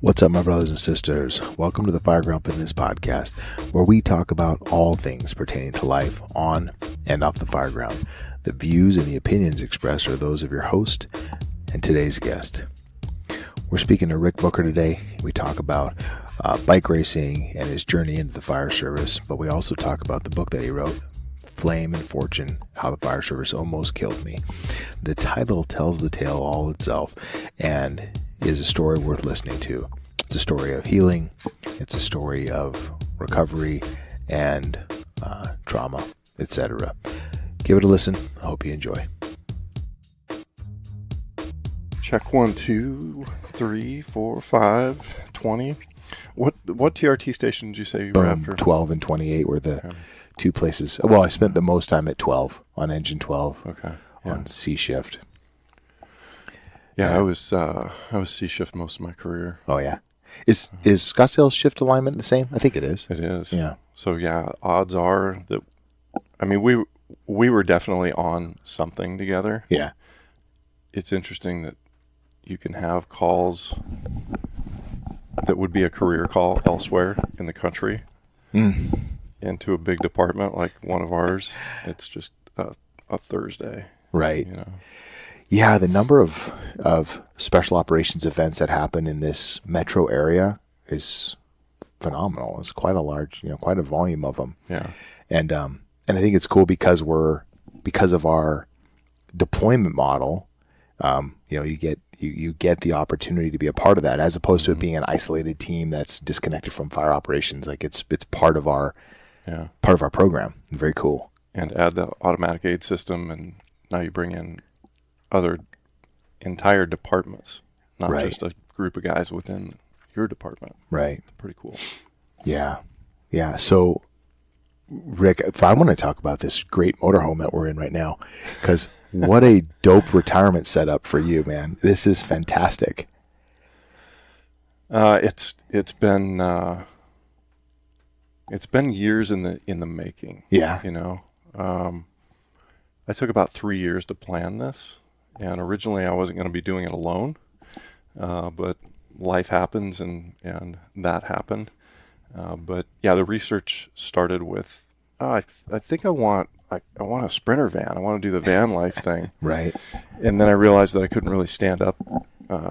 What's up, my brothers and sisters? Welcome to the Fireground Fitness Podcast, where we talk about all things pertaining to life on and off the fireground. The views and the opinions expressed are those of your host and today's guest. We're speaking to Rick Bucher today. We talk about bike racing and his journey into the fire service, but we also talk about the book that he wrote, Flame and Fortune, How the Fire Service Almost Killed Me. The title tells the tale all itself and is a story worth listening to. It's a story of healing. It's a story of recovery and trauma, etc. Give it a listen. I hope you enjoy. Check 1, 2, 3, 4, 5, 20. What TRT station did you say you were after? 12 and 28 were the two places. Well, I spent the most time at 12 on engine 12. Okay. On C shift. Yeah, I was C shift most of my career. Oh yeah. Is Scottsdale's shift alignment the same? I think it is. It is. Yeah. So yeah, odds are that, I mean, we were definitely on something together. Yeah. It's interesting that you can have calls that would be a career call elsewhere in the country into a big department like one of ours. It's just a Thursday. Right. You know. Yeah, the number of special operations events that happen in this metro area is phenomenal. It's quite a large, quite a volume of them. Yeah. And I think it's cool because of our deployment model, you get the opportunity to be a part of that, as opposed to it being an isolated team that's disconnected from fire operations. Like it's part of our program. Very cool. And add the automatic aid system, and now you bring in other entire departments, not just a group of guys within your department. Right. Pretty cool. Yeah. Yeah. So, Rick, if I want to talk about this great motorhome that we're in right now, because what a dope retirement setup for you, man. This is fantastic. It's been years in the making. Yeah. I took about 3 years to plan this. And originally I wasn't going to be doing it alone, but life happens and that happened. But yeah, the research started with, I think I want a Sprinter van. I want to do the van life thing. Right. And then I realized that I couldn't really stand up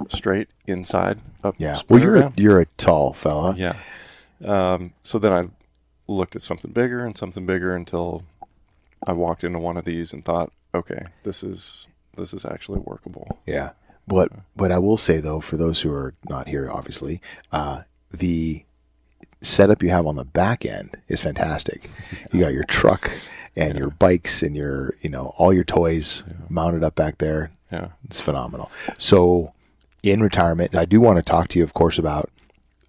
straight inside a Sprinter van. You're a tall fella. Yeah. So then I looked at something bigger until I walked into one of these and thought, okay, this is actually workable. Yeah. What I will say, though, for those who are not here, obviously, the setup you have on the back end is fantastic. You got your truck and your bikes and your, all your toys mounted up back there. Yeah. It's phenomenal. So in retirement, I do want to talk to you, of course, about,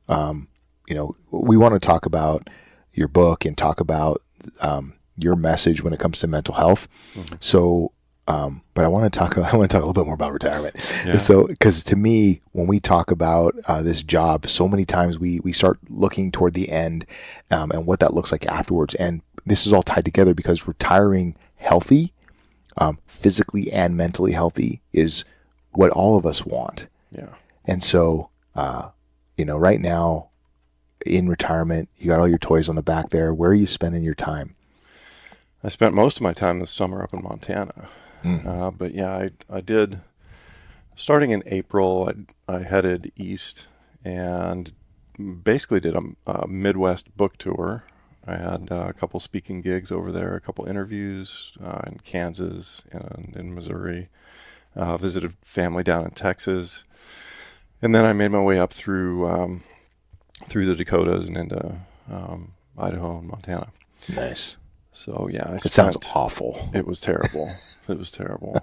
we want to talk about your book and talk about your message when it comes to mental health. Mm-hmm. So, but I want to talk a little bit more about retirement. Yeah. So, because to me, when we talk about this job, so many times we start looking toward the end and what that looks like afterwards. And this is all tied together because retiring healthy, physically and mentally healthy, is what all of us want. Yeah. And so, right now in retirement, you got all your toys on the back there. Where are you spending your time? I spent most of my time this summer up in Montana. But yeah, I did, starting in April, I headed east and basically did a Midwest book tour. I had a couple speaking gigs over there, a couple interviews in Kansas and in Missouri, visited family down in Texas. And then I made my way up through the Dakotas and into Idaho and Montana. Nice. So yeah, it sounds awful. It was terrible. It was terrible.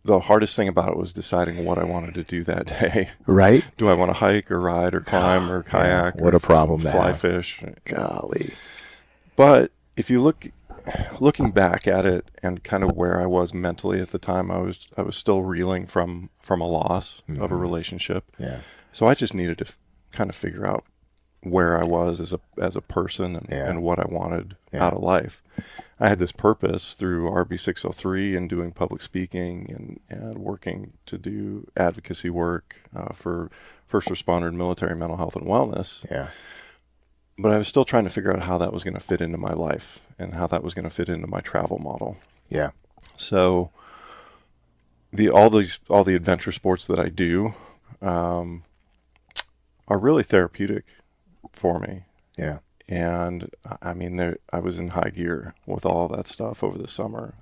The hardest thing about it was deciding what I wanted to do that day. Right? Do I want to hike or ride or climb or kayak? Yeah, what a problem to fly have. Fish. Golly. But if you looking back at it and kind of where I was mentally at the time, I was still reeling from a loss of a relationship. Yeah. So I just needed to kind of figure out where I was as a person and what I wanted out of life. I had this purpose through RB603 and doing public speaking and working to do advocacy work for first responder and military mental health and wellness. Yeah. But I was still trying to figure out how that was going to fit into my life and how that was going to fit into my travel model. Yeah. So all the adventure sports that I do are really therapeutic for me. Yeah. And I mean, I was in high gear with all that stuff over the summer.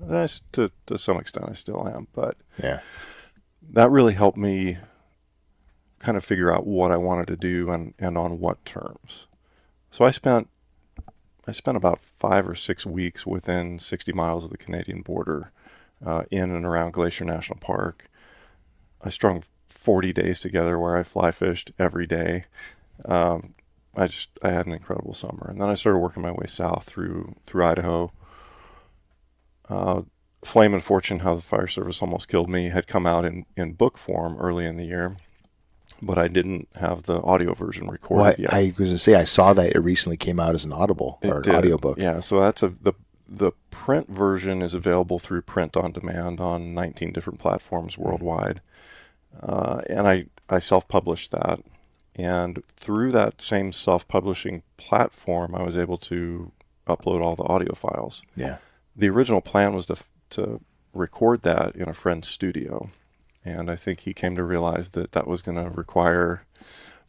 To some extent, I still am, but that really helped me kind of figure out what I wanted to do and on what terms. So I spent about 5 or 6 weeks within 60 miles of the Canadian border, in and around Glacier National Park. I strung 40 days together where I fly fished every day. I had an incredible summer, and then I started working my way south through Idaho. Flame and Fortune, How the Fire Service Almost Killed Me, had come out in book form early in the year, but I didn't have the audio version recorded yet. I was going to say, I saw that it recently came out as an Audible or an audiobook. Yeah, so that's the print version is available through print on demand on 19 different platforms worldwide. And I self-published that. And through that same self-publishing platform, I was able to upload all the audio files. Yeah. The original plan was to record that in a friend's studio. And I think he came to realize that was going to require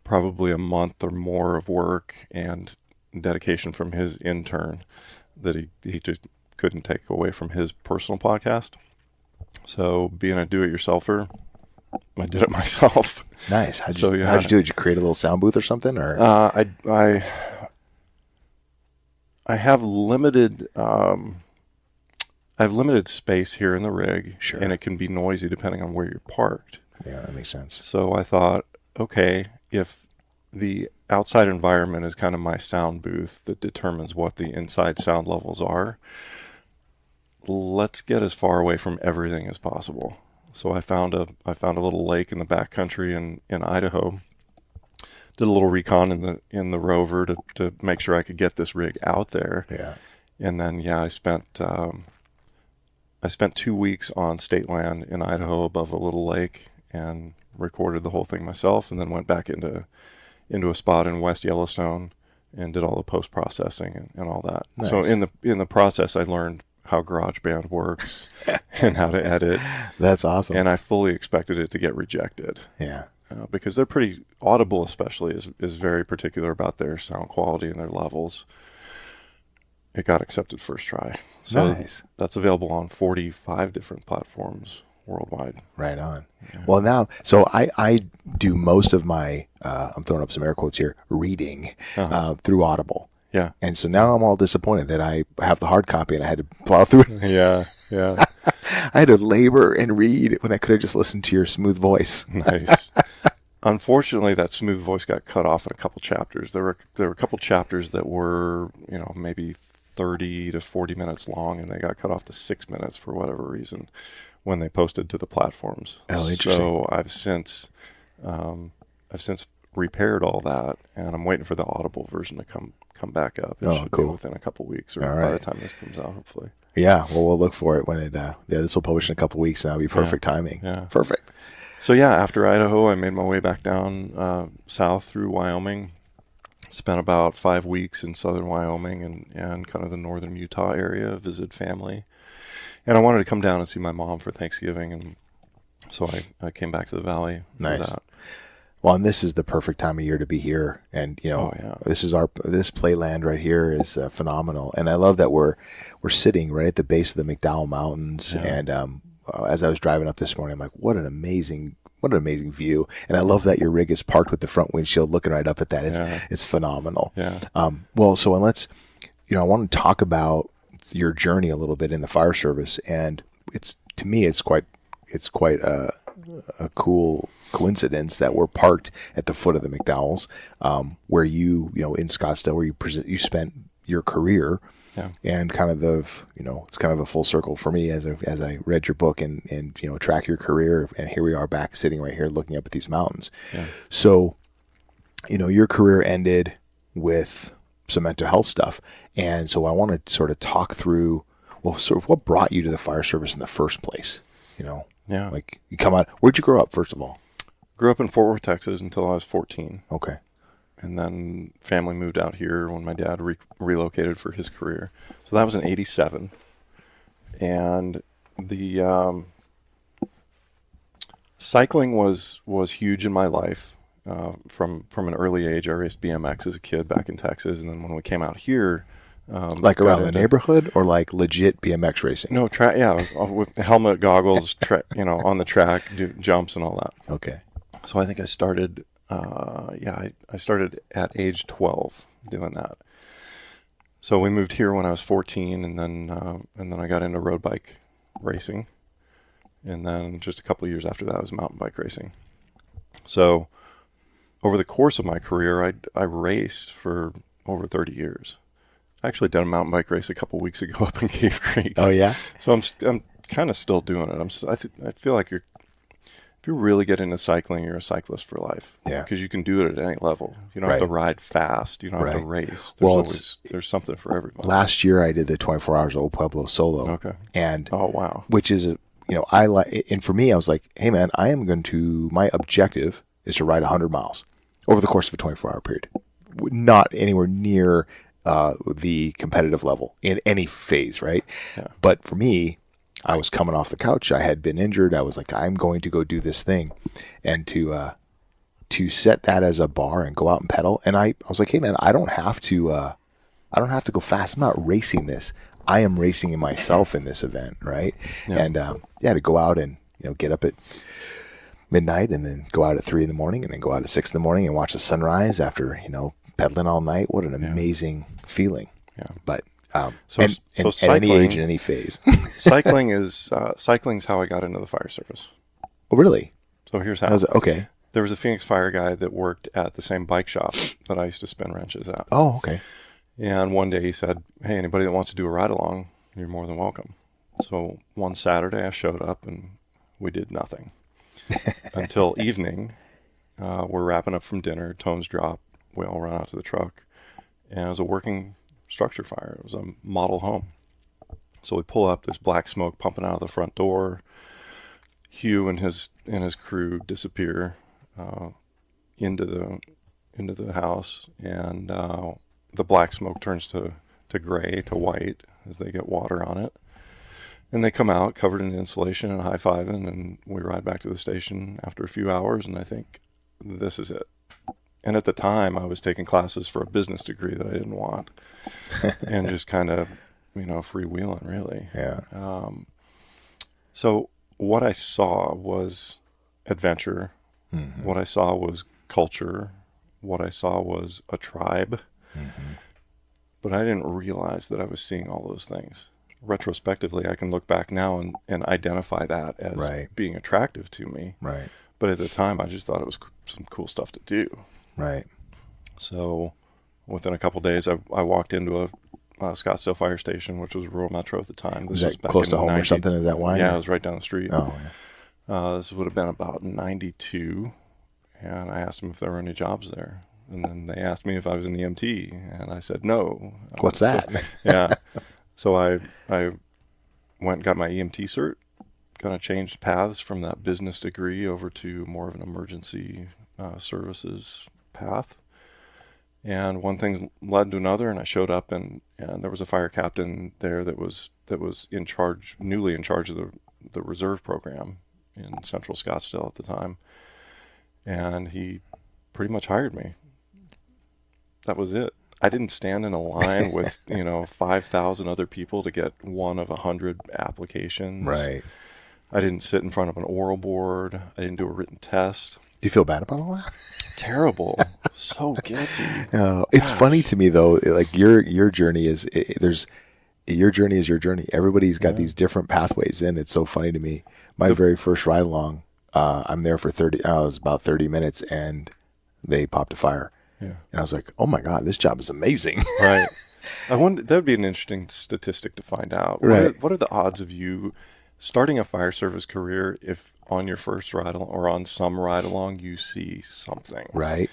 probably a month or more of work and dedication from his intern that he just couldn't take away from his personal podcast. So being a do-it-yourselfer, I did it myself. Nice. How'd you do it? Did you create a little sound booth or something? Or I have limited space here in the rig, sure, and it can be noisy depending on where you're parked. Yeah, that makes sense. So I thought, okay, if the outside environment is kind of my sound booth that determines what the inside sound levels are, let's get as far away from everything as possible. So I found a little lake in the backcountry in Idaho. Did a little recon in the rover to make sure I could get this rig out there. Yeah. And then I spent 2 weeks on state land in Idaho above a little lake and recorded the whole thing myself, and then went back into a spot in West Yellowstone and did all the post processing and all that. Nice. So in the process, I learned how GarageBand works and how to edit. That's awesome. And I fully expected it to get rejected. Yeah. Because they're pretty, Audible especially is very particular about their sound quality and their levels. It got accepted first try. So nice. That's available on 45 different platforms worldwide. Right on. Yeah. Well, now, so I do most of my, I'm throwing up some air quotes here, reading through Audible. Yeah. And so now I'm all disappointed that I have the hard copy and I had to plow through it. Yeah. I had to labor and read when I could have just listened to your smooth voice. Nice. Unfortunately, that smooth voice got cut off in a couple chapters. There were a couple chapters that were, maybe 30 to 40 minutes long, and they got cut off to 6 minutes for whatever reason when they posted to the platforms. Oh, interesting. So I've since repaired all that, and I'm waiting for the Audible version to come back up. It should be within a couple weeks, or by the time this comes out, hopefully. Yeah, well, we'll look for it when it. This will publish in a couple weeks, and that'll be perfect timing. Yeah, perfect. So after Idaho, I made my way back down south through Wyoming. Spent about 5 weeks in southern Wyoming and kind of the northern Utah area. Visited family, and I wanted to come down and see my mom for Thanksgiving, and so I came back to the valley for that. Well, and this is the perfect time of year to be here, and this playland right here is phenomenal, and I love that we're sitting right at the base of the McDowell Mountains, and as I was driving up this morning, I'm like, what an amazing view, and I love that your rig is parked with the front windshield looking right up at that. It's phenomenal. Yeah. Well, so let's, I want to talk about your journey a little bit in the fire service, and it's quite a cool coincidence that we're parked at the foot of the McDowells, where you in Scottsdale, where you spent your career, and kind of it's kind of a full circle for me as I read your book and track your career, and here we are back sitting right here looking up at these mountains. Yeah. So, your career ended with some mental health stuff. And so I want to sort of talk through, well, sort of what brought you to the fire service in the first place? Yeah. Like you come out, where'd you grow up, first of all? Grew up in Fort Worth, Texas until I was 14. Okay. And then family moved out here when my dad relocated for his career. So that was in 87. And the cycling was huge in my life. From an early age, I raced BMX as a kid back in Texas. And then when we came out here... like around the neighborhood or like legit BMX racing? No, with helmet, goggles, on the track, do jumps and all that. Okay. So I think I started, I started at age 12 doing that. So we moved here when I was 14, and then I got into road bike racing, and then just a couple of years after that was mountain bike racing. So over the course of my career, I raced for over 30 years. I actually did a mountain bike race a couple weeks ago up in Cave Creek. Oh yeah. So I'm kind of still doing it. I feel like if you really get into cycling, you're a cyclist for life. Yeah. Because you can do it at any level. You don't have to ride fast. You don't have to race. There's something for everybody. Last year I did the 24 hours of Old Pueblo solo. Okay. And oh wow. Which is I like, and for me I was like, hey man, my objective is to ride 100 miles over the course of a 24-hour period. Not anywhere near the competitive level in any phase, right? Yeah. But for me, I was coming off the couch. I had been injured. I was like, I'm going to go do this thing, and to set that as a bar and go out and pedal. And I was like, hey man, I don't have to go fast. I'm not racing this. I am racing myself in this event, right? Yeah. And to go out and get up at midnight and then go out at 3 a.m. and then go out at 6 a.m. and watch the sunrise after pedaling all night. What an amazing feeling. Yeah. But cycling, at any age and any phase. Cycling's how I got into the fire service. Oh, really? So here's how. Okay. There was a Phoenix Fire guy that worked at the same bike shop that I used to spin wrenches at. Oh, okay. And one day he said, hey, anybody that wants to do a ride along, you're more than welcome. So one Saturday I showed up and we did nothing until evening. We're wrapping up from dinner, tones drop. We all run out to the truck, and it was a working structure fire. It was a model home. So we pull up, there's black smoke pumping out of the front door. Hugh and his crew disappear into the house, and the black smoke turns to gray, to white as they get water on it. And they come out covered in insulation and high-fiving, and we ride back to the station after a few hours, and I think, this is it. And at the time, I was taking classes for a business degree that I didn't want, and just kind of, freewheeling, really. Yeah. So what I saw was adventure. Mm-hmm. What I saw was culture. What I saw was a tribe. Mm-hmm. But I didn't realize that I was seeing all those things. Retrospectively, I can look back now and identify that as being attractive to me. Right. But at the time, I just thought it was some cool stuff to do. Right. So within a couple of days, I walked into a Scottsdale fire station, which was rural metro at the time. This was back close to home or something? Is that why? Yeah, it was right down the street. Oh, yeah. This would have been about 92, and I asked them if there were any jobs there. And then they asked me if I was in EMT, and I said no. What's that? Yeah. So I went and got my EMT cert, kind of changed paths from that business degree over to more of an emergency services path. And one thing led to another, and I showed up, and there was a fire captain there that was newly in charge of the reserve program in Central Scottsdale at the time. And he pretty much hired me. That was it. I didn't stand in a line with 5,000 other people to get one of 100 applications. Right. I didn't sit in front of an oral board. I didn't do a written test. Do you feel bad about all that? Terrible. So guilty. It's funny to me though. Like your journey is your journey is your journey. Everybody's got these different pathways, and it's so funny to me. My very first ride along, I'm there for 30. I was about 30 minutes, and they popped a fire. Yeah. And I was like, "Oh my God, this job is amazing!" Right. I wonder, that would be an interesting statistic to find out. Right. What are the odds of you starting a fire service career if on your first ride along or on some ride along you see something? Right.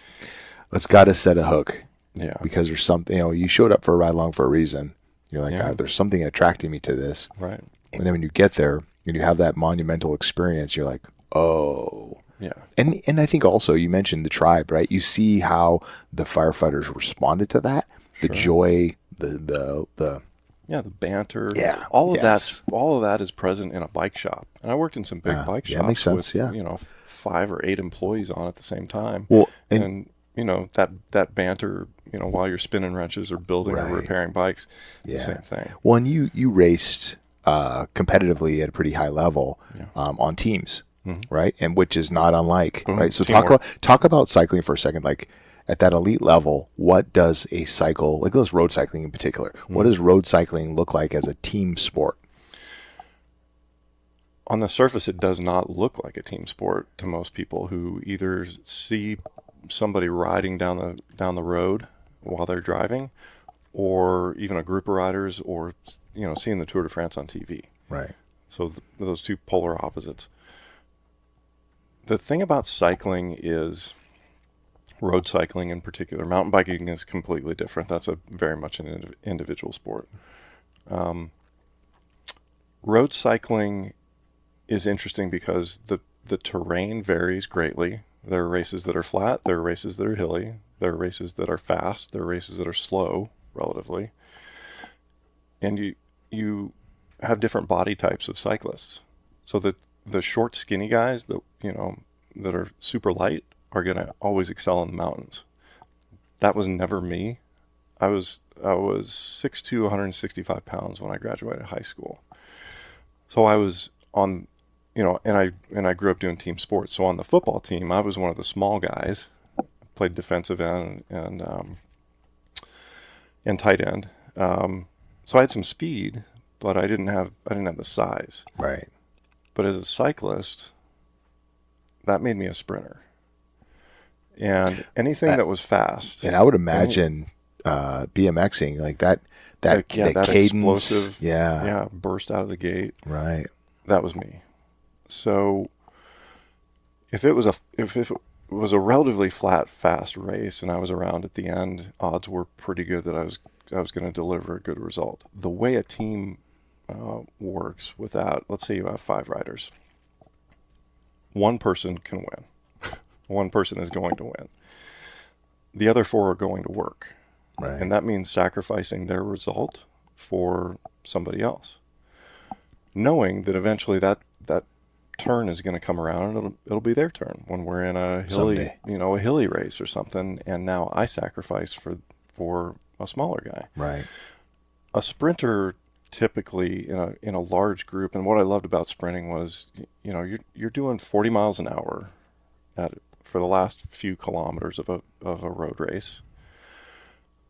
It's got to set a hook. Yeah. Because there's something, you showed up for a ride along for a reason. You're like, Yeah. God, there's something attracting me to this. Right. And then when you get there and you have that monumental experience, you're like, oh. Yeah. And I think also you mentioned the tribe, right? You see how the firefighters responded to that, the joy, the the banter. Yeah. All of that is present in a bike shop. And I worked in some big bike shops makes sense, with 5 or 8 employees on at the same time. Well, and that banter, while you're spinning wrenches or building or repairing bikes, it's the same thing. Well, and you raced competitively at a pretty high level on teams, right? And which is not unlike, right? So talk about cycling for a second. Like at that elite level, what does a cycle, like let's road cycling in particular, what does road cycling look like as a team sport? On the surface, it does not look like a team sport to most people who either see somebody riding down the road while they're driving, or even a group of riders, or seeing the Tour de France on TV. Right. So those two polar opposites. The thing about cycling is, road cycling in particular, mountain biking is completely different. That's very much an individual sport. Road cycling is interesting because the terrain varies greatly. There are races that are flat, there are races that are hilly, there are races that are fast, there are races that are slow relatively. And you have different body types of cyclists. So the short skinny guys that are super light are going to always excel in the mountains. That was never me. I was 6'2", 165 pounds when I graduated high school. So I was on, and I grew up doing team sports. So on the football team, I was one of the small guys, played defensive end and tight end. So I had some speed, but I didn't have the size. Right. But as a cyclist, that made me a sprinter. And anything that was fast. And I would imagine BMXing, like that cadence, explosive, burst out of the gate. Right. That was me. So if it was a relatively flat, fast race and I was around at the end, odds were pretty good that I was going to deliver a good result. The way a team works with that, let's say you have 5 riders. One person can win. One person is going to win. The other 4 are going to work. Right. And that means sacrificing their result for somebody else. Knowing that eventually that turn is going to come around and it'll be their turn when we're in a hilly, a hilly race or something, and now I sacrifice for a smaller guy. Right. A sprinter typically in a large group, and what I loved about sprinting was, you're doing 40 miles an hour for the last few kilometers of a road race.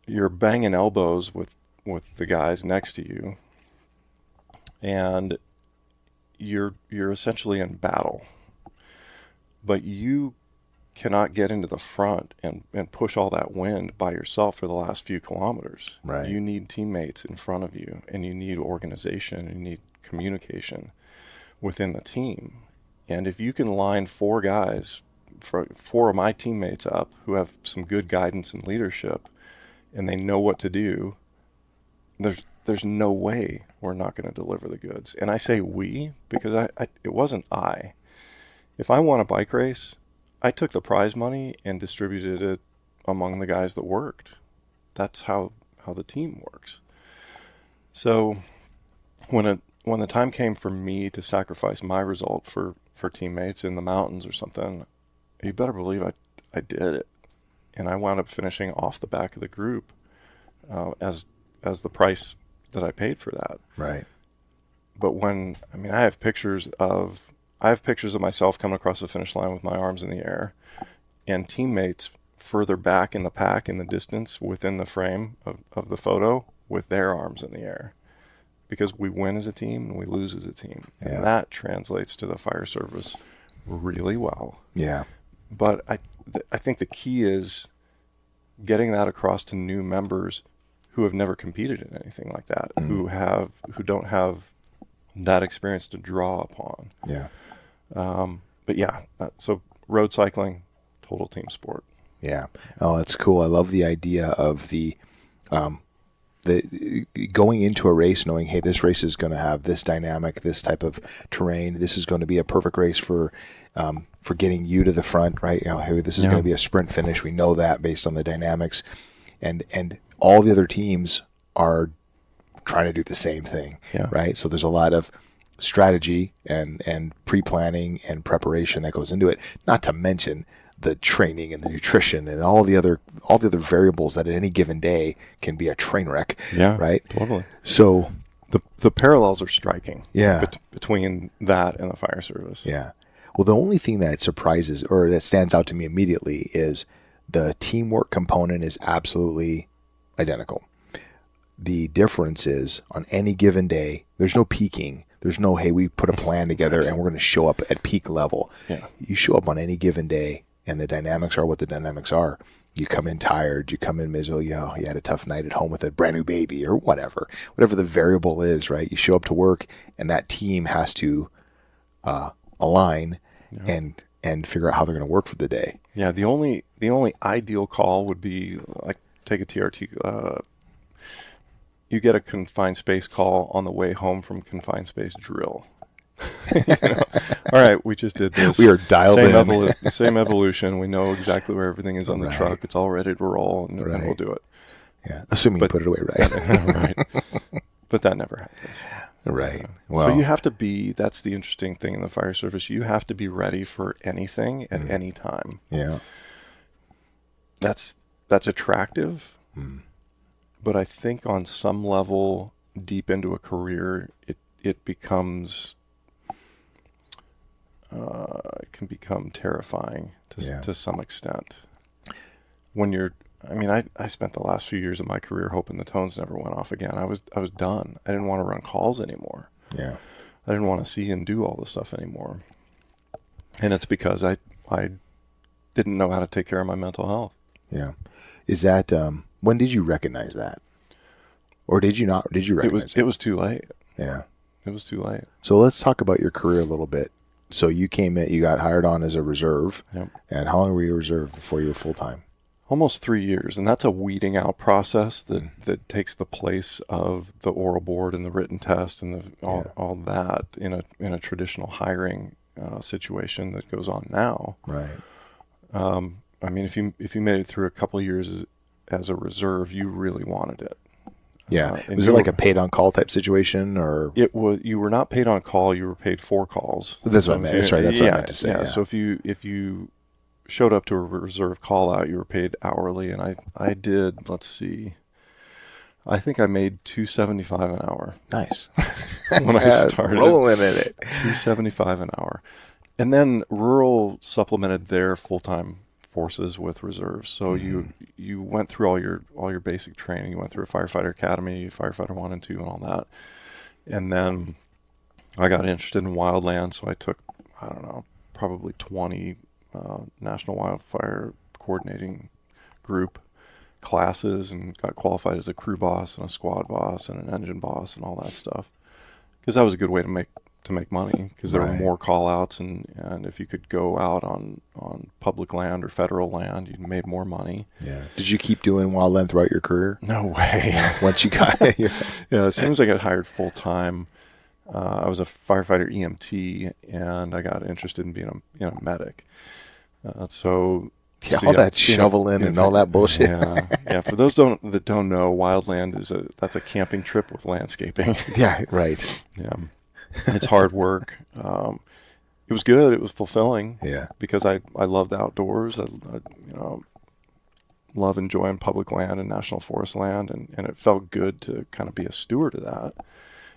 You're banging elbows with the guys next to you, and you're essentially in battle. But you cannot get into the front and push all that wind by yourself for the last few kilometers. Right. You need teammates in front of you, and you need organization, and you need communication within the team. And if you can line 4 guys, 4 of my teammates up who have some good guidance and leadership, and they know what to do, there's no way we're not going to deliver the goods. And I say we because it wasn't I. If I won a bike race, I took the prize money and distributed it among the guys that worked. That's how the team works. So when the time came for me to sacrifice my result for teammates in the mountains or something, you better believe I did it. And I wound up finishing off the back of the group as the price that I paid for that. Right. But I have pictures of myself coming across the finish line with my arms in the air, and teammates further back in the pack in the distance within the frame of the photo with their arms in the air, because we win as a team and we lose as a team. Yeah. And that translates to the fire service really well. Yeah. But I think the key is getting that across to new members who have never competed in anything like that, who don't have that experience to draw upon. Yeah. But so road cycling, total team sport. Yeah. Oh, that's cool. I love the idea of the going into a race knowing, hey, this race is going to have this dynamic, this type of terrain. This is going to be a perfect race for getting you to the front, right? Hey, this is going to be a sprint finish. We know that based on the dynamics, and all the other teams are trying to do the same thing, right? So there's a lot of strategy and pre-planning and preparation that goes into it. Not to mention the training and the nutrition and all the other variables that at any given day can be a train wreck. Yeah, right. Totally. So the parallels are striking. Yeah. Between that and the fire service. Yeah. Well, the only thing that surprises or that stands out to me immediately is the teamwork component is absolutely identical. The difference is on any given day, there's no peaking. There's no, hey, we put a plan together and we're going to show up at peak level. Yeah. You show up on any given day and the dynamics are what the dynamics are. You come in tired, you come in miserable, you had a tough night at home with a brand new baby or whatever the variable is, right? You show up to work and that team has to align and figure out how they're going to work for the day. Yeah. The only ideal call would be like take a TRT, you get a confined space call on the way home from confined space drill. All right, we just did this. We are dialed in. Same evolution. We know exactly where everything is on the truck. It's all ready to roll, and we'll do it. Yeah, assuming you put it away right. Right. But that never happens. Right. Well, so you have to be, that's the interesting thing in the fire service, you have to be ready for anything at any time. Yeah. That's attractive. But I think on some level, deep into a career, it becomes, it can become terrifying to some extent. When you're, I spent the last few years of my career hoping the tones never went off again. I was done. I didn't want to run calls anymore. Yeah. I didn't want to see and do all this stuff anymore. And it's because I didn't know how to take care of my mental health. Yeah. Is that, when did you recognize that? Or did you not? Did you recognize it? It was too late. Yeah. It was too late. So let's talk about your career a little bit. So you came in, you got hired on as a reserve. Yep. And how long were you a reserve before you were full-time? Almost 3 years. And that's a weeding out process that takes the place of the oral board and the written test and all that in a traditional hiring situation that goes on now. Right. If you made it through a couple of years as a reserve, you really wanted it. Yeah. Was it like a paid on call type situation, or it was? You were not paid on call. You were paid for calls. That's what I meant. That's right. That's what I meant to say. Yeah. So if you showed up to a reserve call out, you were paid hourly, and I did. Let's see. I think I made $2.75 an hour. Nice. When I started, rolling in it. $2.75 an hour, and then rural supplemented their full-time forces with reserves. So you went through all your basic training. You went through a firefighter academy, firefighter 1 and 2 and all that. And then I got interested in wildland, so I took, probably 20 National Wildfire Coordinating Group classes and got qualified as a crew boss and a squad boss and an engine boss and all that stuff. Because that was a good way to make money, because there were more call outs, and if you could go out on public land or federal land, you made more money. Yeah. Did you keep doing wildland throughout your career? No way. Once you got yeah, as soon as I got hired full time, I was a firefighter EMT, and I got interested in being a medic. All that shoveling and all that bullshit. Yeah. For those that don't know, wildland that's a camping trip with landscaping. Yeah, right. Yeah. It's hard work. It was good. It was fulfilling. Yeah. Because I love the outdoors. I love enjoying public land and national forest land, and it felt good to kind of be a steward of that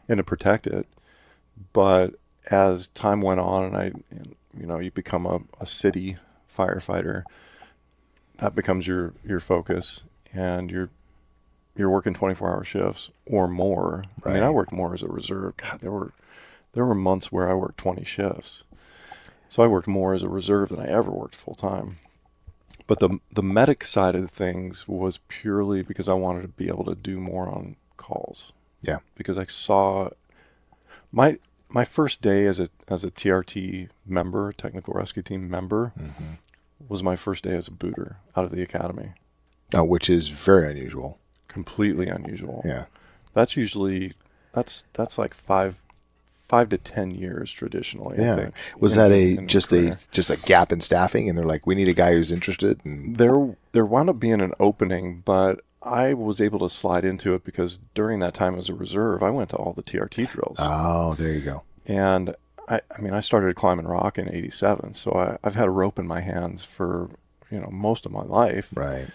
and to protect it. But as time went on, and you become a city firefighter, that becomes your focus, and you're working 24-hour shifts or more. Right. I worked more as a reserve. God, there were months where I worked 20 shifts. So I worked more as a reserve than I ever worked full time. But the medic side of things was purely because I wanted to be able to do more on calls. Yeah. Because I saw my first day as a TRT member, technical rescue team member, was my first day as a booter out of the academy. Which is very unusual. Completely unusual. Yeah. That's usually, that's like 5 to 10 years traditionally, I think. Was that just a gap in staffing, and they're like, we need a guy who's interested? And there wound up being an opening, but I was able to slide into it because during that time as a reserve, I went to all the TRT drills. Oh, there you go. And I mean, I started climbing rock in '87, so I've had a rope in my hands for, most of my life. Right.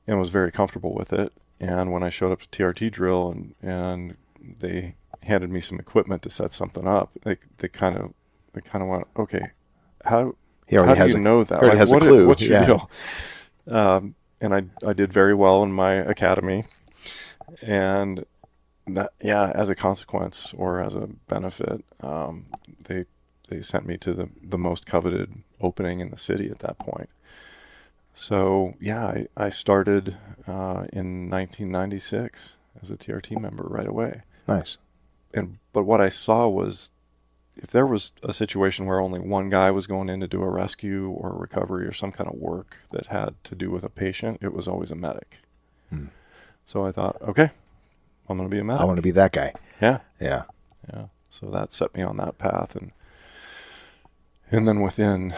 And was very comfortable with it. And when I showed up to TRT drill and they handed me some equipment to set something up, they kind of went, okay, how do you know that? He already has a clue. What's your deal? And I did very well in my academy, and that, as a consequence or as a benefit, they sent me to the most coveted opening in the city at that point. So I started in 1996 as a TRT member right away. Nice. But what I saw was, if there was a situation where only one guy was going in to do a rescue or a recovery or some kind of work that had to do with a patient, it was always a medic. So I thought, okay, I'm going to be a medic. I want to be that guy. Yeah. Yeah. Yeah. So that set me on that path. And then within,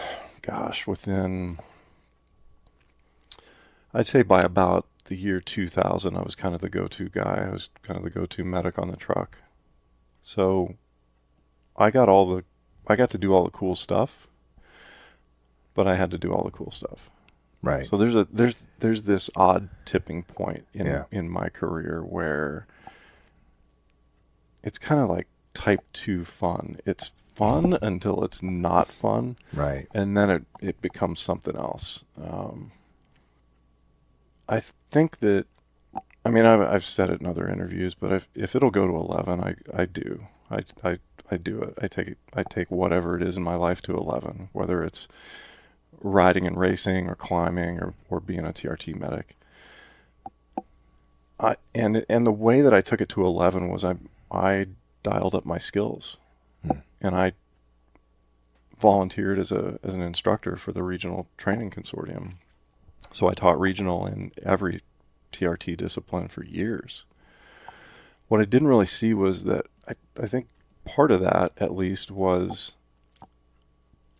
I'd say by about the year 2000, I was kind of the go-to guy. I was kind of the go-to medic on the truck. So I got to do all the cool stuff, but I had to do all the cool stuff. Right. So there's this odd tipping point in my career where it's kind of like type 2 fun. It's fun until it's not fun. Right. And then it becomes something else. I think that, I mean, I've said it in other interviews, but if it'll go to 11, I do. I do it. I take whatever it is in my life to 11, whether it's riding and racing or climbing or being a TRT medic. And the way that I took it to 11 was I dialed up my skills, and I volunteered as an instructor for the regional training consortium. So I taught regional in every TRT discipline for years. What I didn't really see was that I think part of that, at least, was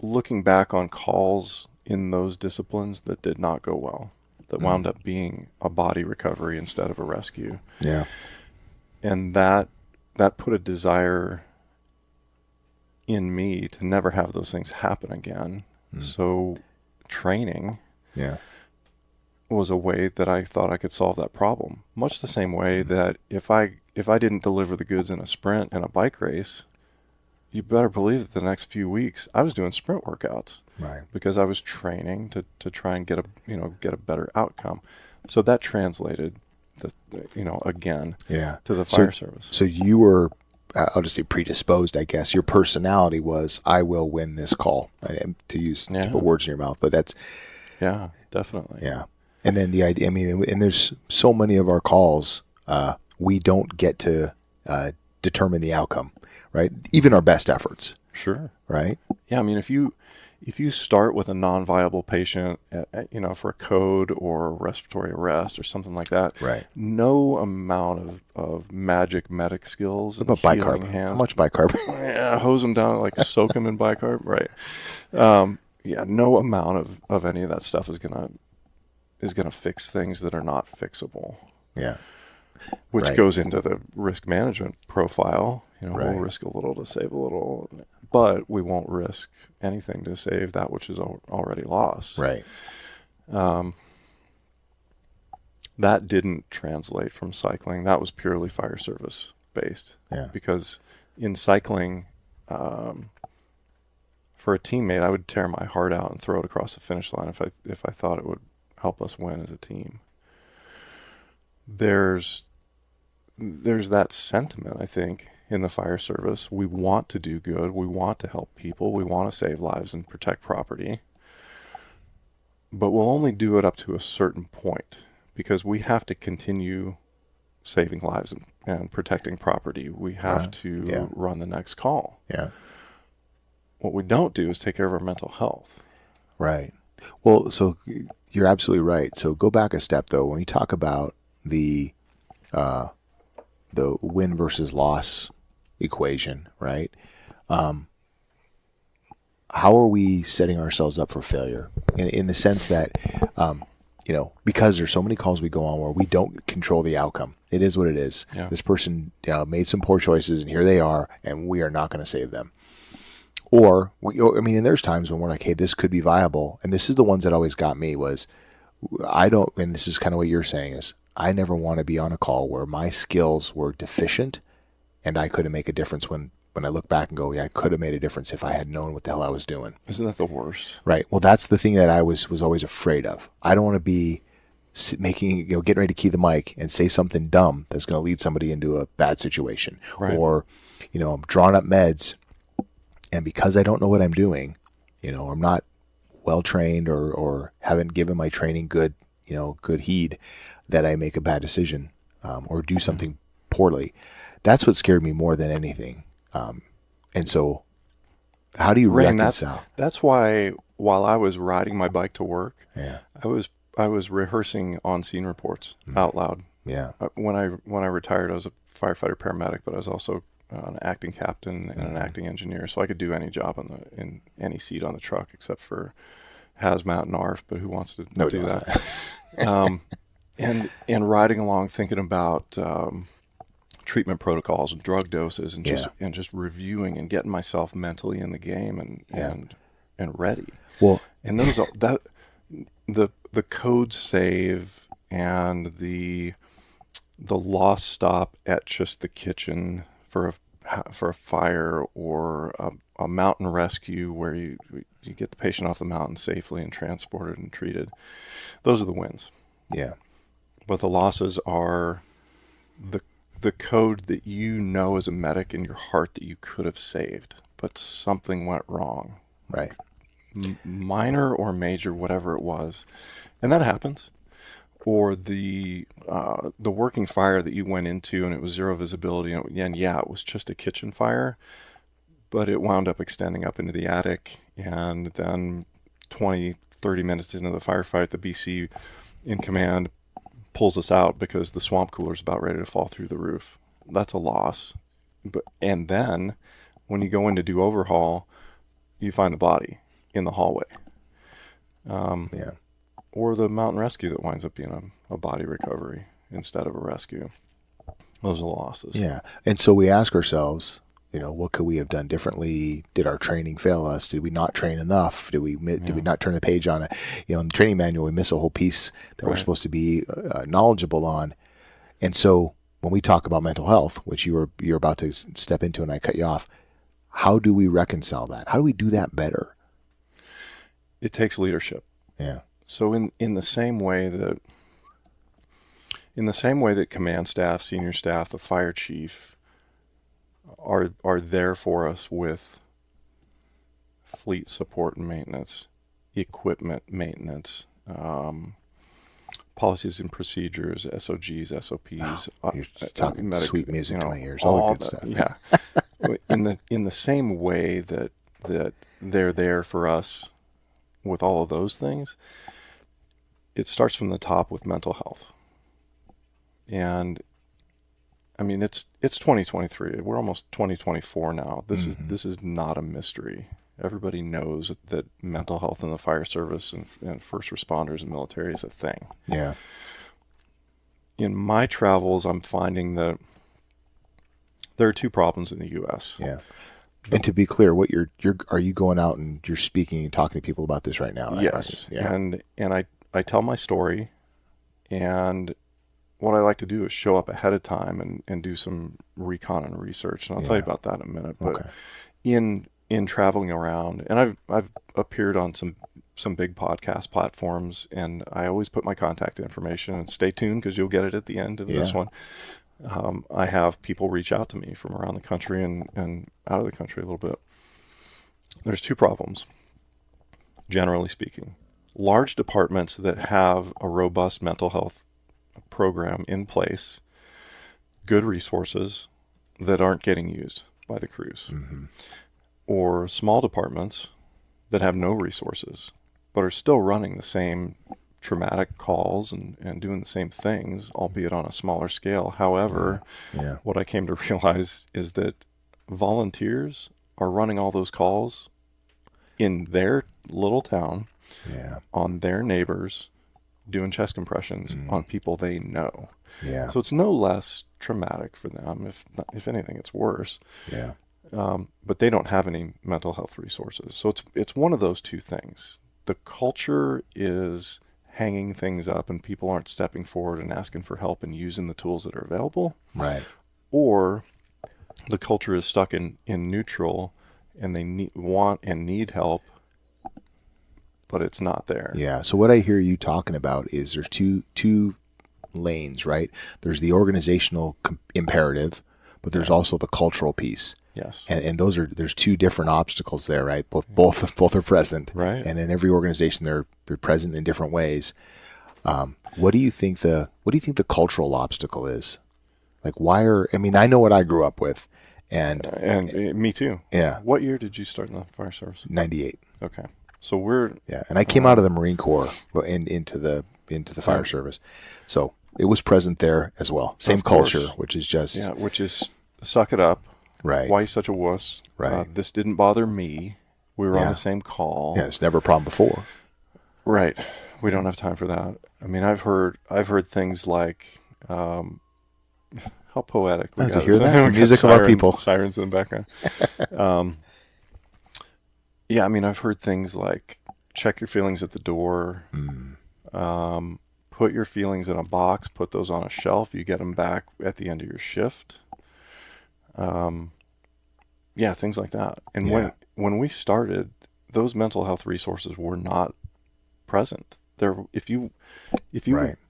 looking back on calls in those disciplines that did not go well, that wound up being a body recovery instead of a rescue. Yeah. And that put a desire in me to never have those things happen again. So training was a way that I thought I could solve that problem. Much the same way that if I didn't deliver the goods in a sprint in a bike race, you better believe that the next few weeks I was doing sprint workouts. Right. Because I was training to try and get a better outcome. So that translated again to the fire service. So you were, I'll just say predisposed, I guess. Your personality was, I will win this call, to use to put words in your mouth, but that's. Yeah, definitely. Yeah. And then the idea, I mean, and there's so many of our calls, we don't get to determine the outcome, right? Even our best efforts. Sure. Right? Yeah, I mean, if you start with a non-viable patient, for a code or respiratory arrest or something like that, right? No amount of magic medic skills. What about bicarb? How much bicarb? Yeah, hose them down, like soak them in bicarb, right? No amount of any of that stuff is gonna fix things that are not fixable. Yeah. Which goes into the risk management profile. Right. We'll risk a little to save a little, but we won't risk anything to save that which is already lost. Right. That didn't translate from cycling. That was purely fire service based. Yeah. Because in cycling, for a teammate, I would tear my heart out and throw it across the finish line if I thought it would help us win as a team. There's that sentiment, I think, in the fire service. We want to do good. We want to help people. We want to save lives and protect property. But we'll only do it up to a certain point, because we have to continue saving lives and protecting property. We have to run the next call. Yeah. What we don't do is take care of our mental health. Right. Well, so you're absolutely right. So go back a step though. When we talk about the win versus loss equation, right? How are we setting ourselves up for failure? In the sense that, because there's so many calls we go on where we don't control the outcome. It is what it is. Yeah. This person made some poor choices, and here they are, and we are not going to save them. Or, and there's times when we're like, hey, this could be viable. And this is the ones that always got me was, and this is kind of what you're saying is, I never want to be on a call where my skills were deficient and I couldn't make a difference when I look back and go, yeah, I could have made a difference if I had known what the hell I was doing. Isn't that the worst? Right. Well, that's the thing that I was always afraid of. I don't want to be getting ready to key the mic and say something dumb that's going to lead somebody into a bad situation. Right. Or, I'm drawing up meds, and because I don't know what I'm doing, I'm not well trained or haven't given my training good heed, that I make a bad decision or do something poorly. That's what scared me more than anything. And so how do you reconcile? That's why while I was riding my bike to work, Yeah. I was rehearsing on-scene reports out loud. Yeah. When I retired, I was a firefighter paramedic, but I was also an acting captain and an acting engineer, so I could do any job in any seat on the truck except for hazmat and ARF. But who wants to do that? And riding along, thinking about treatment protocols and drug doses, and just reviewing and getting myself mentally in the game and ready. Well, and those are the code save and the lost stop at just the kitchen for a fire, or a mountain rescue where you get the patient off the mountain safely and transported and treated. Those are the wins. Yeah. But the losses are the code that as a medic in your heart that you could have saved, but something went wrong. Right. Minor or major, whatever it was. And that happens. Or the working fire that you went into and it was zero visibility, and it was just a kitchen fire, but it wound up extending up into the attic, and then 20, 30 minutes into the firefight, the BC in command pulls us out because the swamp cooler is about ready to fall through the roof. That's a loss. And then when you go in to do overhaul, you find the body in the hallway. Or the mountain rescue that winds up being a body recovery instead of a rescue. Those are the losses. Yeah. And so we ask ourselves, what could we have done differently? Did our training fail us? Did we not train enough? Did we not turn the page on it? In the training manual, we miss a whole piece that we're supposed to be knowledgeable on. And so when we talk about mental health, which you're about to step into and I cut you off, how do we reconcile that? How do we do that better? It takes leadership. Yeah. So in the same way that command staff, senior staff, the fire chief are there for us with fleet support and maintenance, equipment maintenance, policies and procedures, SOGs, SOPs. You're talking sweet music to my ears, all the good stuff. Yeah. in the same way that they're there for us with all of those things, it starts from the top with mental health. And it's 2023. We're almost 2024 now. This is not a mystery. Everybody knows that mental health in the fire service and first responders and military is a thing. Yeah. In my travels, I'm finding that there are two problems in the U.S. Yeah. And to be clear, what are you going out and you're speaking and talking to people about this right now? Right? Yes. Yeah. And I tell my story, and what I like to do is show up ahead of time and do some recon and research, and I'll tell you about that in a minute. But in traveling around, and I've appeared on some big podcast platforms, and I always put my contact information, and stay tuned because you'll get it at the end of this one. I have people reach out to me from around the country and out of the country a little bit. There's two problems, generally speaking. Large departments that have a robust mental health program in place, good resources that aren't getting used by the crews, or small departments that have no resources but are still running the same traumatic calls and doing the same things, albeit on a smaller scale. However, what I came to realize is that volunteers are running all those calls in their little town on their neighbors, doing chest compressions on people they know. Yeah. So it's no less traumatic for them. If anything, it's worse. Yeah. But they don't have any mental health resources. So it's one of those two things. The culture is hanging things up and people aren't stepping forward and asking for help and using the tools that are available. Right. Or the culture is stuck in neutral and they want and need help, but it's not there. Yeah. So what I hear you talking about is there's two lanes, right? There's the organizational imperative, but there's also the cultural piece. Yes. And there's two different obstacles there, right? Both are present. Right. And in every organization they're present in different ways. What do you think the cultural obstacle is? Like I know what I grew up with and me too. Yeah. What year did you start in the fire service? 98. Okay. So we're and I came out of the Marine Corps into the fire service. So it was present there as well. Same culture, which is suck it up. Right. Why you such a wuss? Right. This didn't bother me. We were on the same call. Yeah, it's never a problem before. Right. We don't have time for that. I mean, I've heard things like, how poetic. I to hear that. The music of our people. Sirens in the background. I mean, I've heard things like, check your feelings at the door. Put your feelings in a box. Put those on a shelf. You get them back at the end of your shift. Things like that. And when we started, those mental health resources were not present. If you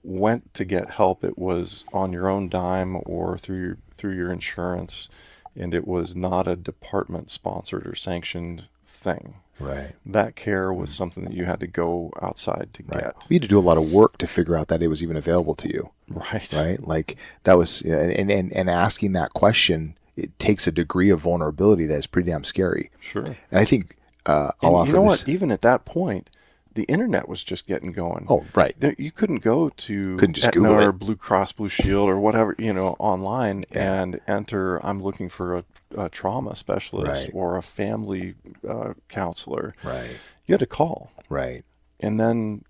went to get help, it was on your own dime or through your insurance, and it was not a department sponsored or sanctioned thing. Right. That care was something that you had to go outside to get. We had to do a lot of work to figure out that it was even available to you. Right. Right. Like that was, and asking that question, it takes a degree of vulnerability that is pretty damn scary. Sure. And I think I'll offer you know this. What? Even at that point, the internet was just getting going. Oh, right. You couldn't go to just Aetna Google or it. Blue Cross Blue Shield or whatever, online and enter, I'm looking for a trauma specialist or a family counselor. Right. You had to call. Right. And then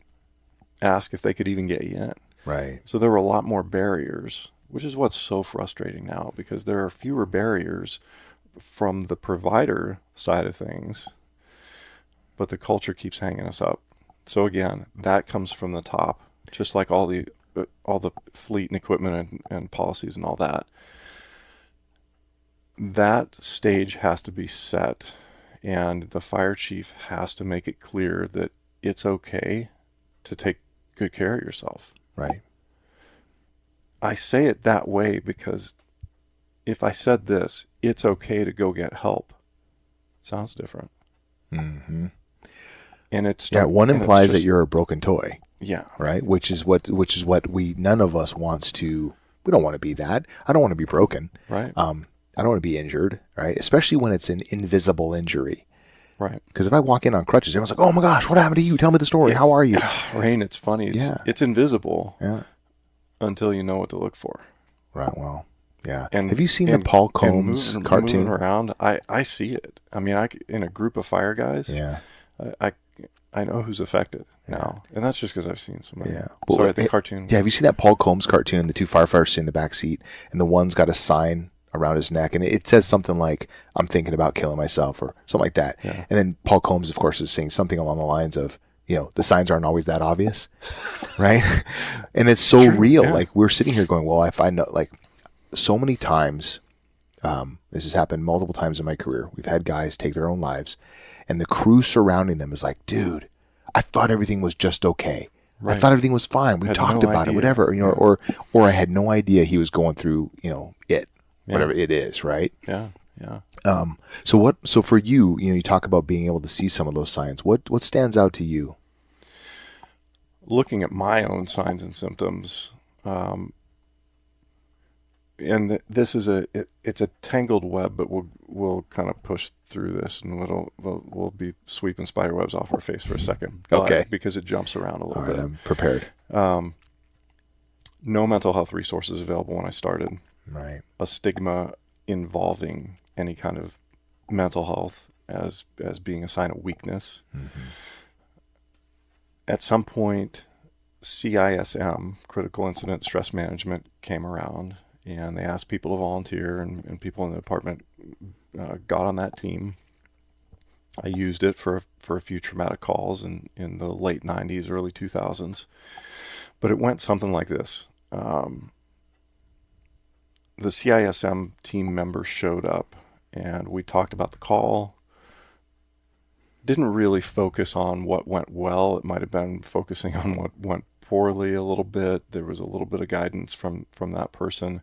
ask if they could even get you in. Right. So there were a lot more barriers, which is what's so frustrating now, because there are fewer barriers from the provider side of things, but the culture keeps hanging us up. So again, that comes from the top, just like all the fleet and equipment and policies and all that. That stage has to be set, and the fire chief has to make it clear that it's okay to take good care of yourself. Right. I say it that way because if I said this, it's okay to go get help, it sounds different. Mm-hmm. And it's one implies that you're a broken toy. Yeah. Right. Which is what none of us wants to. We don't want to be that. I don't want to be broken. Right. I don't want to be injured. Right. Especially when it's an invisible injury. Right. Because if I walk in on crutches, everyone's like, "Oh my gosh, what happened to you? Tell me the story. How are you?" Rain. It's funny. It's invisible. Yeah. Until you know what to look for. Right. Well. Yeah. And have you seen the Paul Combs cartoon? Moving around, I see it. I mean, in a group of fire guys. Yeah. I know who's affected now, and that's just because I've seen somebody. Yeah. So the cartoon. Yeah. Have you seen that Paul Combs cartoon? The two firefighters sitting in the back seat, and the one's got a sign around his neck, and it says something like, "I'm thinking about killing myself," or something like that. Yeah. And then Paul Combs, of course, is saying something along the lines of, the signs aren't always that obvious, right? And it's so real. Yeah. Like we're sitting here going, well, if I know, like so many times, this has happened multiple times in my career. We've had guys take their own lives, and the crew surrounding them is like, dude, I thought everything was just okay. Right. I thought everything was fine. We talked about it, whatever, or I had no idea he was going through, whatever it is, right? Yeah. Yeah. So for you, you talk about being able to see some of those signs. What stands out to you? Looking at my own signs and symptoms, this is it's a tangled web, but we'll kind of push through this, and we'll be sweeping spider webs off our face for a second. Okay. Because it jumps around a little All right, bit. I'm prepared. No mental health resources available when I started. Right. A stigma involving any kind of mental health as being a sign of weakness. Mm-hmm. At some point, CISM, Critical Incident Stress Management, came around, and they asked people to volunteer, and people in the department got on that team. I used it for a few traumatic calls in the late 90s, early 2000s. But it went something like this. The CISM team members showed up, and we talked about the call. Didn't really focus on what went well. It might have been focusing on what went poorly a little bit. There was a little bit of guidance from that person.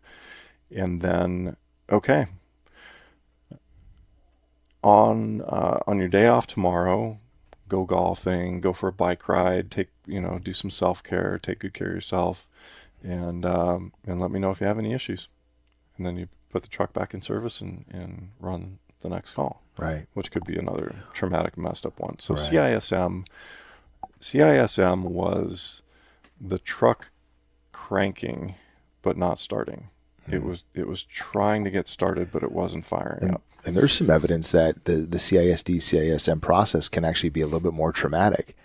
And then, okay, on your day off tomorrow, go golfing, go for a bike ride, do some self-care, take good care of yourself, and let me know if you have any issues. And then you put the truck back in service and run the next call. Right. Which could be another traumatic, messed up one. So Right. CISM was the truck cranking, but not starting. Mm. It was trying to get started, but it wasn't firing up. And there's some evidence that the CISD, CISM process can actually be a little bit more traumatic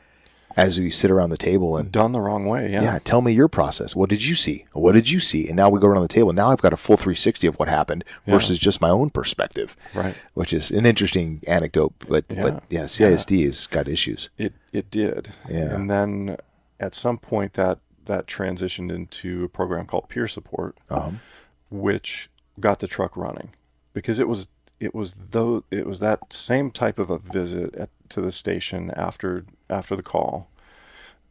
as we sit around the table and done the wrong way. Yeah. Yeah. Tell me your process. What did you see? What did you see? And now we go around the table. Now I've got a full 360 of what happened versus just my own perspective. Right. Which is an interesting anecdote. But CISD has got issues. It did. Yeah. And then at some point that transitioned into a program called peer support, which got the truck running, because it was that same type of a visit to the station after the call.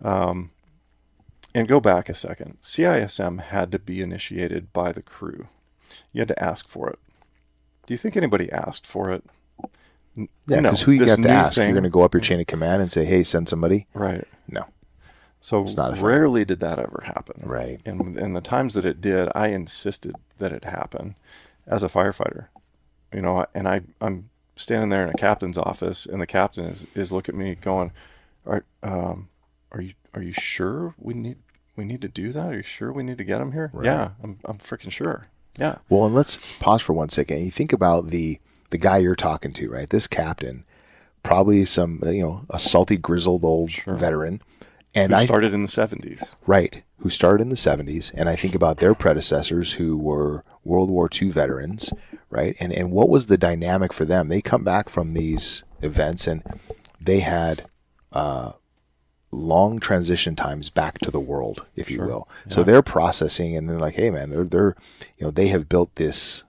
And go back a second. CISM had to be initiated by the crew. You had to ask for it. Do you think anybody asked for it? Yeah, because who you got to ask? You're going to go up your chain of command and say, hey, send somebody? Right. No. So rarely did that ever happen. Right. And the times that it did, I insisted that it happen as a firefighter. And I'm standing there in a captain's office, and the captain is looking at me going, are you sure we need to do that? Are you sure we need to get him here? Right. Yeah, I'm freaking sure. Yeah. Well, and let's pause for 1 second. You think about the guy you're talking to, right? This captain, probably some, a salty, grizzled old veteran. And who started in the 70s. Right. Who started in the 70s. And I think about their predecessors who were World War II veterans, right? And what was the dynamic for them? They come back from these events and they had long transition times back to the world, if you will. Yeah. So they're processing, and they're like, hey, man, they're they have built this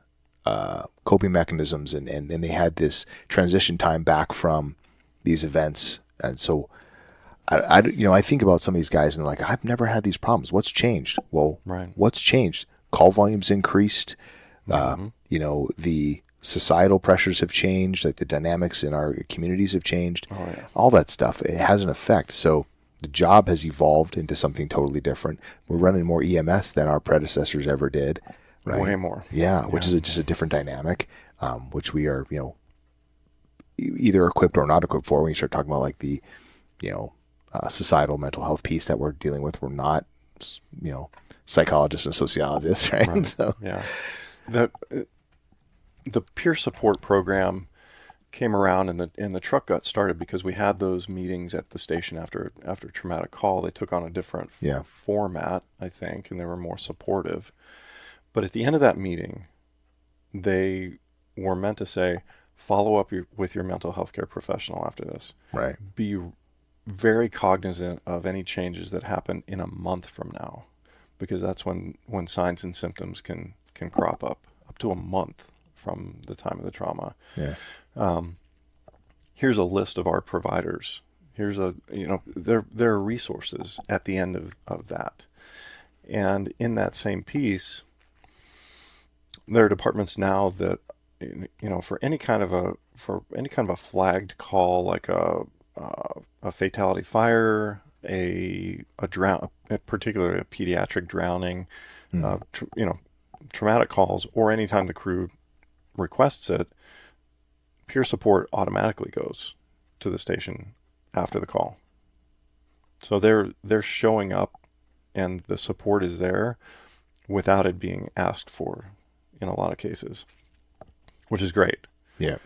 coping mechanisms, and they had this transition time back from these events. And so I think about some of these guys and they're like, I've never had these problems. What's changed? Well, What's changed? Call volumes increased. The societal pressures have changed. Like the dynamics in our communities have changed. Oh, yeah. All that stuff, it has an effect. So the job has evolved into something totally different. We're running more EMS than our predecessors ever did. Right? Way more. Yeah, which is just a different dynamic, which we are, either equipped or not equipped for. When you start talking about like the, societal mental health piece that we're dealing with, we're not, psychologists and sociologists, right? So yeah, the peer support program came around, and the truck got started because we had those meetings at the station after a traumatic call. They took on a different format, I think, and they were more supportive. But at the end of that meeting, they were meant to say, follow up with your mental health care professional after this. Right. Be very cognizant of any changes that happen in a month from now, because that's when signs and symptoms can crop up to a month from the time of the trauma. Yeah. Here's a list of our providers. Here's there are resources at the end of that. And in that same piece, there are departments now that, for any kind of a flagged call, like a fatality fire, particularly a pediatric drowning, traumatic calls, or anytime the crew requests it, peer support automatically goes to the station after the call. So they're showing up, and the support is there without it being asked for in a lot of cases, which is great. Yeah.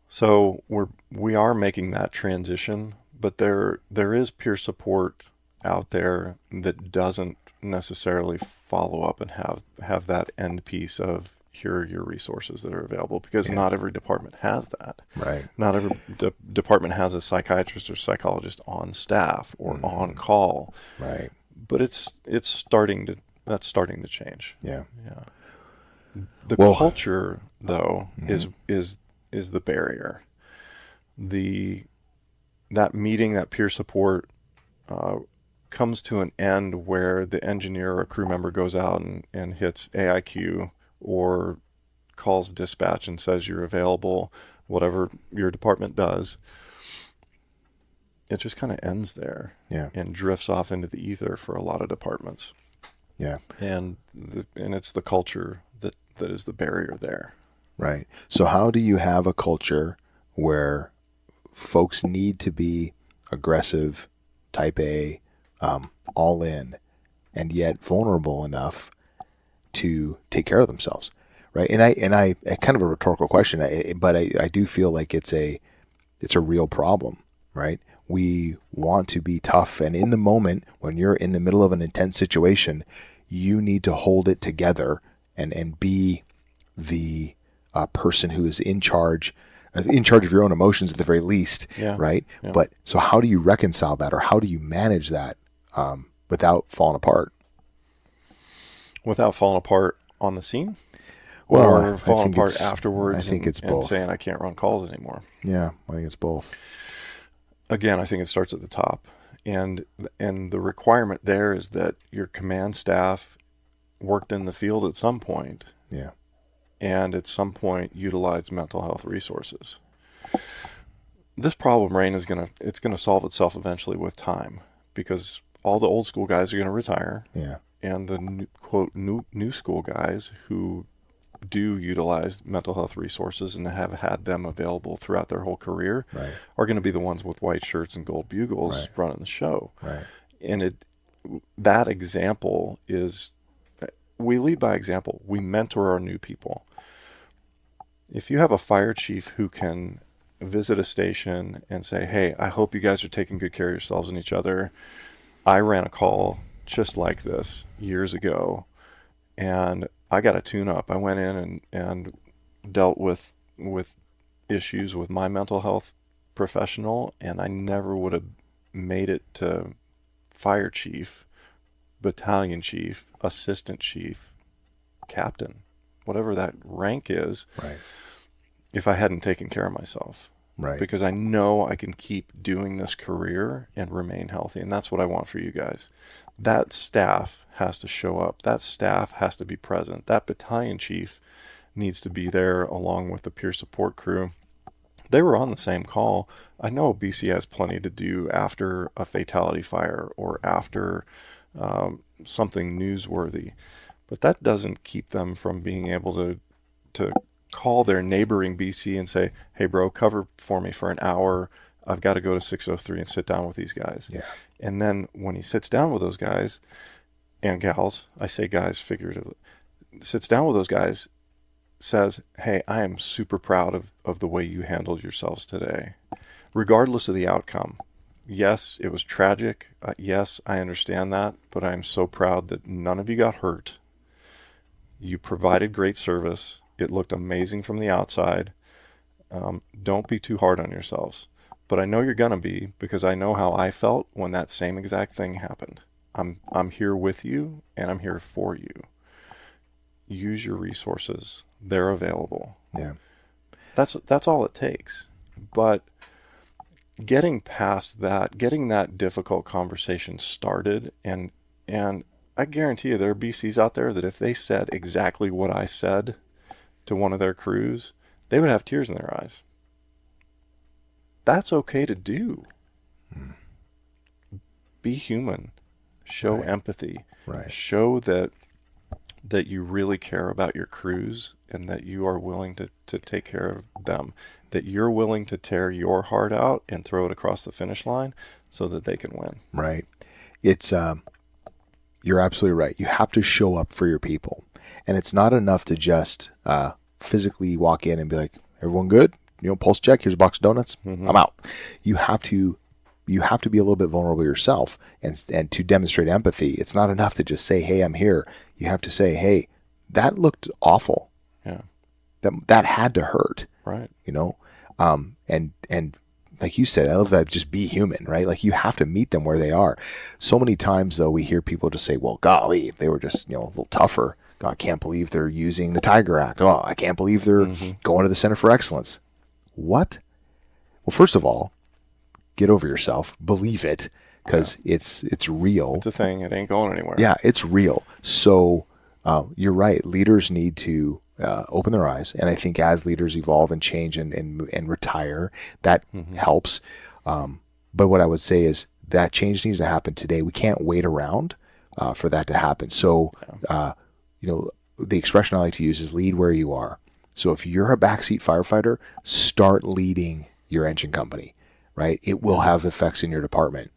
So we are making that transition, but there is peer support out there that doesn't necessarily follow up and have that end piece of, here are your resources that are available, because not every department has that. Right. Not every department has a psychiatrist or psychologist on staff or on call. Right. But that's starting to change. Yeah. Yeah. The culture, though, is the barrier. That meeting, that peer support, comes to an end where the engineer or crew member goes out and hits AIQ or calls dispatch and says you're available, whatever your department does. It just kind of ends there. Yeah. And drifts off into the ether for a lot of departments. Yeah. And it's the culture that is the barrier there. Right. So how do you have a culture where folks need to be aggressive, type A, all in, and yet vulnerable enough to take care of themselves? Right. And I kind of a rhetorical question, but I do feel like it's a real problem, right? We want to be tough, and in the moment when you're in the middle of an intense situation, you need to hold it together and be the person who is in charge of your own emotions at the very least, right? Yeah. But so how do you reconcile that, or how do you manage that without falling apart? Without falling apart on the scene? Well, or falling apart afterwards I think it's both. And saying I can't run calls anymore? Yeah, I think it's both. Again, I think it starts at the top. And the requirement there is that your command staff worked in the field at some point. Yeah. And at some point utilized mental health resources. This problem, Rain, it's gonna solve itself eventually with time, because all the old school guys are gonna retire. Yeah. And the new school guys who do utilize mental health resources and have had them available throughout their whole career are going to be the ones with white shirts and gold bugles running the show. Right. And that example is, we lead by example. We mentor our new people. If you have a fire chief who can visit a station and say, hey, I hope you guys are taking good care of yourselves and each other. I ran a call just like this years ago, and I got a tune-up. I went in and dealt with issues with my mental health professional, and I never would have made it to fire chief, battalion chief, assistant chief, captain, whatever that rank is, if I hadn't taken care of myself. Right. Because I know I can keep doing this career and remain healthy, and that's what I want for you guys. That staff has to show up. That staff has to be present. That battalion chief needs to be there along with the peer support crew. They were on the same call. I know BC has plenty to do after a fatality fire or after something newsworthy, but that doesn't keep them from being able to call their neighboring BC and say, hey, bro, cover for me for an hour. I've got to go to 603 and sit down with these guys. Yeah. And then when he sits down with those guys and gals, I say guys figuratively, sits down with those guys, says, hey, I am super proud of the way you handled yourselves today, regardless of the outcome. Yes, it was tragic. Yes, I understand that, but I'm so proud that none of you got hurt. You provided great service. It looked amazing from the outside. Don't be too hard on yourselves. But I know you're going to be, because I know how I felt when that same exact thing happened. I'm here with you, and I'm here for you. Use your resources. They're available. Yeah. That's all it takes. But getting past that, getting that difficult conversation started, and I guarantee you there are BCs out there that if they said exactly what I said to one of their crews, they would have tears in their eyes. That's okay to do. Be human. Show empathy. Show that that you really care about your crews and that you are willing to take care of them, that you're willing to tear your heart out and throw it across the finish line so that they can win. Right. It's, you're absolutely right. You have to show up for your people. And it's not enough to just physically walk in and be like, everyone good? Pulse check. Here's a box of donuts. I'm out. You have to be a little bit vulnerable yourself and to demonstrate empathy. It's not enough to just say, hey, I'm here. You have to say, hey, that looked awful. Yeah. That had to hurt. Right. And like you said, I love that, just be human, right? Like you have to meet them where they are. So many times though, we hear people just say, well, golly, they were just, a little tougher. God, I can't believe they're using the Tiger Act. Oh, I can't believe they're going to the Center for Excellence. What? Well, first of all, get over yourself, believe it, because it's real. It's a thing. It ain't going anywhere. Yeah, it's real. So you're right. Leaders need to open their eyes. And I think as leaders evolve and change and retire, that helps. But what I would say is that change needs to happen today. We can't wait around for that to happen. So, the expression I like to use is lead where you are. So if you're a backseat firefighter, start leading your engine company, right? It will have effects in your department.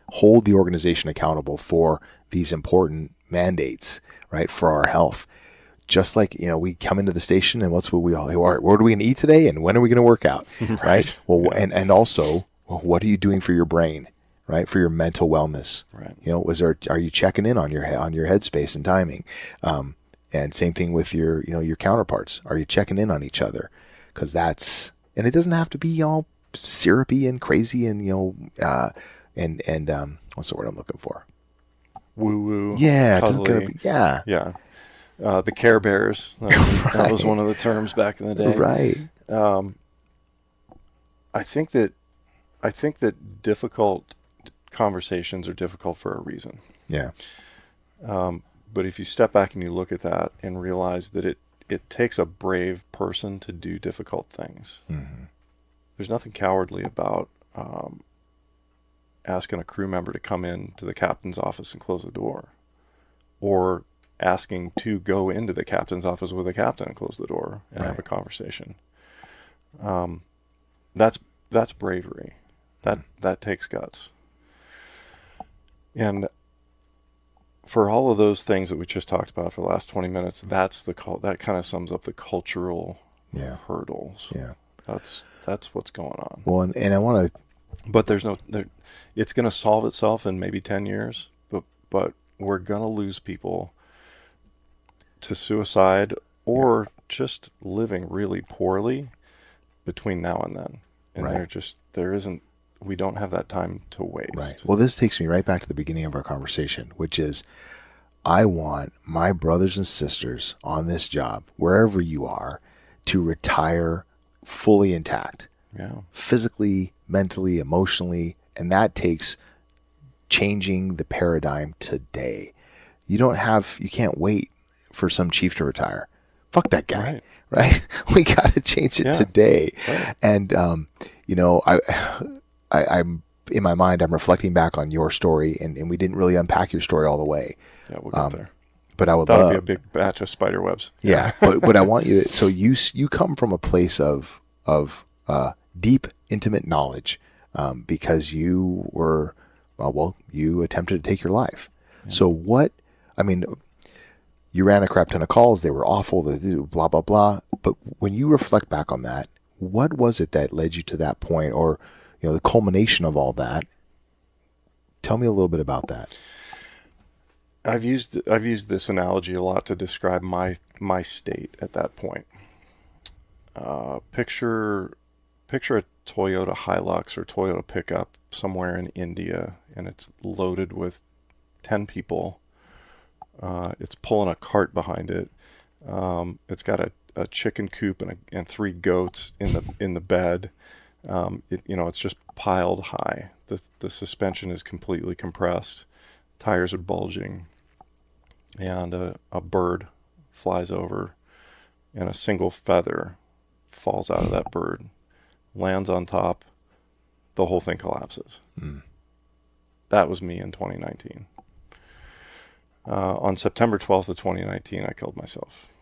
Hold the organization accountable for these important mandates, right, for our health. Just like, we come into the station and what are we going to eat today and when are we going to work out, right? Well, and also, what are you doing for your brain, right? For your mental wellness, right? Are you checking in on your headspace and timing? And same thing with your counterparts. Are you checking in on each other? Because and it doesn't have to be all syrupy and crazy and, what's the word I'm looking for? Woo woo. Yeah. Yeah. Yeah. The Care Bears. That was one of the terms back in the day. Right. I think that difficult conversations are difficult for a reason. Yeah. But if you step back and you look at that and realize that it takes a brave person to do difficult things. Mm-hmm. There's nothing cowardly about asking a crew member to come in to the captain's office and close the door, or asking to go into the captain's office with the captain and close the door and have a conversation. That's bravery. That takes guts. And for all of those things that we just talked about for the last 20 minutes, that kind of sums up the cultural hurdles. Yeah. That's what's going on. Well, and I want to, but it's going to solve itself in maybe 10 years, but we're going to lose people to suicide or just living really poorly between now and then. And we don't have that time to waste. Right. Well, this takes me right back to the beginning of our conversation, which is I want my brothers and sisters on this job, wherever you are, to retire fully intact. Yeah. Physically, mentally, emotionally, and that takes changing the paradigm today. You can't wait for some chief to retire. Fuck that guy, right? We got to change it today. Right. And, I'm in my mind, I'm reflecting back on your story, and we didn't really unpack your story all the way. Yeah, we'll get there. But I would That'll be a big batch of spider webs. Yeah, but I want you. So you come from a place of deep, intimate knowledge, because you were, you attempted to take your life. Yeah. So you ran a crap ton of calls. They were awful. Blah blah blah. But when you reflect back on that, what was it that led you to that point, or the culmination of all that? Tell me a little bit about that. I've used this analogy a lot to describe my state at that point. Picture a Toyota Hilux or Toyota pickup somewhere in India, and it's loaded with 10 people. It's pulling a cart behind it. It's got a chicken coop and 3 goats in the bed. It's just piled high. The suspension is completely compressed. Tires are bulging. And a bird flies over, and a single feather falls out of that bird, lands on top. The whole thing collapses. Mm. That was me in 2019. On September 12th of 2019, I killed myself.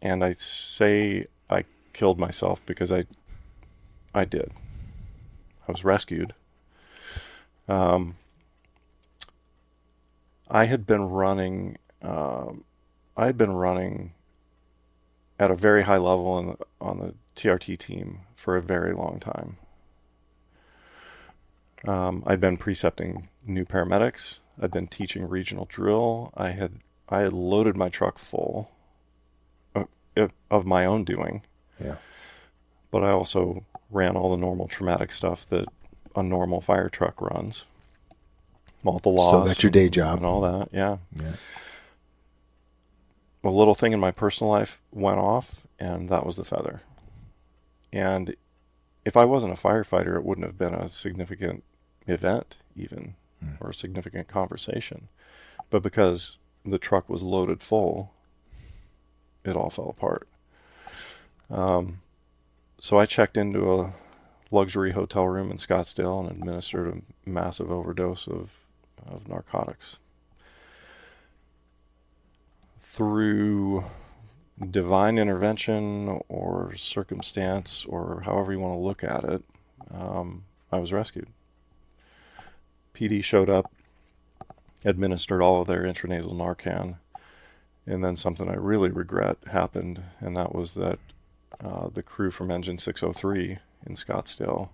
And I say I killed myself because I did. I was rescued. I had been running. I had been running at a very high level on the TRT team for a very long time. I'd been precepting new paramedics. I'd been teaching regional drill. I had loaded my truck full of my own doing. Yeah. But I also ran all the normal traumatic stuff that a normal fire truck runs. Multiple loss. Still got your day job. And all that, yeah. Yeah. A little thing in my personal life went off, and that was the feather. And if I wasn't a firefighter, it wouldn't have been a significant event even, or a significant conversation. But because the truck was loaded full, it all fell apart. So I checked into a luxury hotel room in Scottsdale and administered a massive overdose of narcotics. Through divine intervention or circumstance, or however you want to look at it, I was rescued. PD showed up, administered all of their intranasal Narcan, and then something I really regret happened, and that was that the crew from Engine 603 in Scottsdale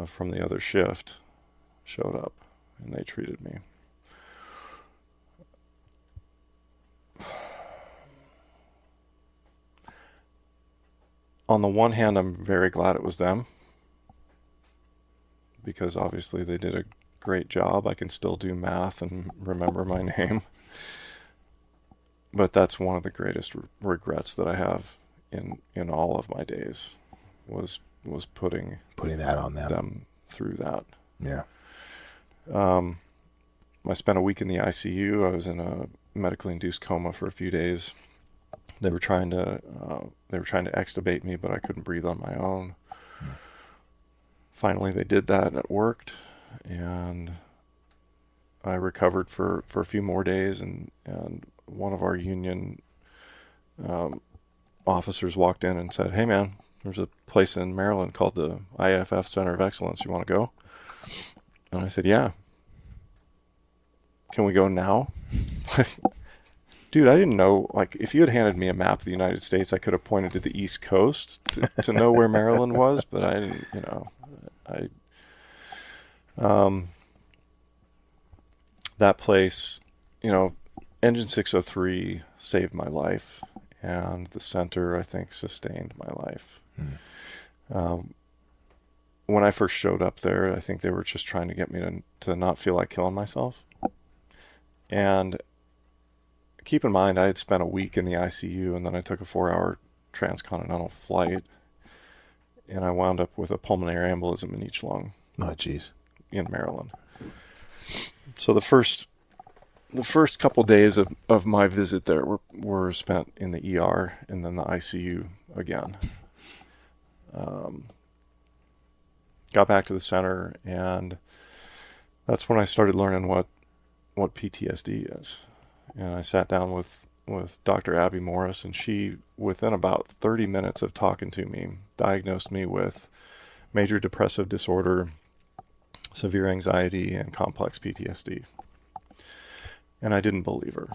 from the other shift showed up, and they treated me. On the one hand, I'm very glad it was them, because obviously they did a great job. I can still do math and remember my name. But that's one of the greatest regrets that I have in all of my days was putting that on them through that. Yeah. I spent a week in the ICU. I was in a medically induced coma for a few days. They were trying to extubate me, but I couldn't breathe on my own. Finally, they did that, and it worked. And I recovered for a few more days, and one of our union officers walked in and said, "Hey, man, there's a place in Maryland called the IFF Center of Excellence. You want to go?" And I said, "Yeah." "Can we go now?" Dude, I didn't know, like, if you had handed me a map of the United States, I could have pointed to the East Coast to know where Maryland was, but I didn't, that place, Engine 603 saved my life, and the center, I think, sustained my life. When I first showed up there, I think they were just trying to get me to not feel like killing myself. And keep in mind, I had spent a week in the ICU, and then I took a 4-hour transcontinental flight, and I wound up with a pulmonary embolism in each lung. Oh, geez. In Maryland. So the first couple days of my visit there were spent in the ER and then the ICU again. Got back to the center, and that's when I started learning what PTSD is. And I sat down with Dr. Abby Morris, and she, within about 30 minutes of talking to me, diagnosed me with major depressive disorder, severe anxiety, and complex PTSD. And I didn't believe her.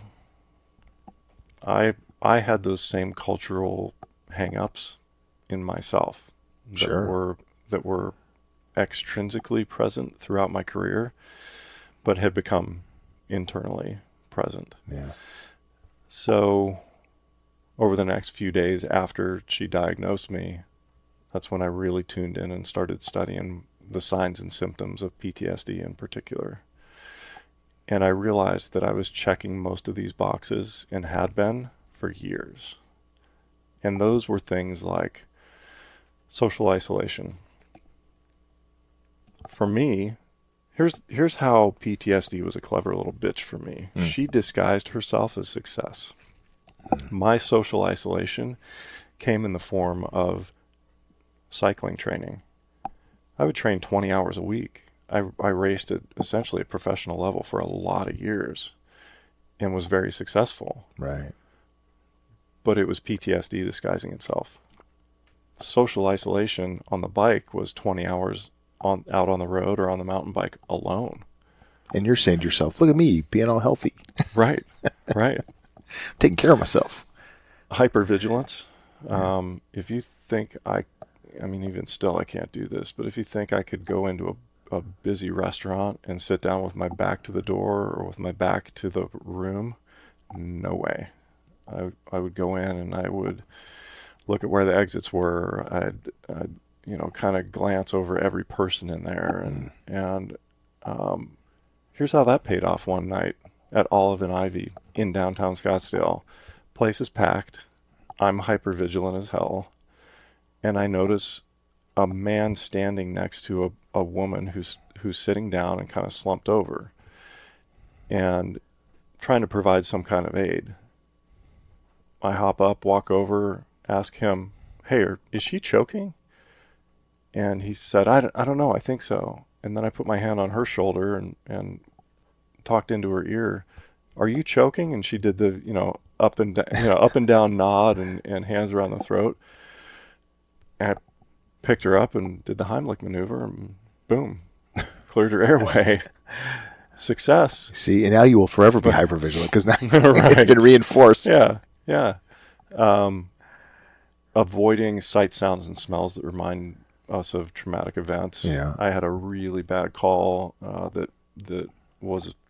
I had those same cultural hang-ups in myself that were extrinsically present throughout my career, but had become internally present. Yeah. So over the next few days after she diagnosed me, that's when I really tuned in and started studying the signs and symptoms of PTSD in particular. And I realized that I was checking most of these boxes, and had been for years. And those were things like social isolation. For me, here's how PTSD was a clever little bitch for me. She disguised herself as success. My social isolation came in the form of cycling training. I would train 20 hours a week. I raced at essentially a professional level for a lot of years. and was very successful. Right. But it was PTSD disguising itself. Social isolation on the bike was 20 hours out on the road or on the mountain bike alone. And you're saying to yourself, look at me being all healthy. Right. Taking care of myself. Hypervigilance. If you think I mean, even still, I can't do this, but if you think I could go into a busy restaurant and sit down with my back to the door or with my back to the room, no way. I would go in and I would look at where the exits were. I'd kind of glance over every person in there. And here's how that paid off one night at Olive and Ivy in downtown Scottsdale. Place is packed. I'm hypervigilant as hell. And I notice a man standing next to a woman who's sitting down and kind of slumped over and trying to provide some kind of aid. I hop up, walk over, ask him, hey, is she choking? And he said, I don't know, I think so. And then I put my hand on her shoulder and talked into her ear, are you choking? And she did the, up and down nod and hands around the throat. And I picked her up and did the Heimlich maneuver and boom, cleared her airway. Success. See, and now you will forever be hypervigilant because now it's been reinforced. Yeah. Avoiding sights, sounds, and smells that remind us of traumatic events. Yeah. I had a really bad call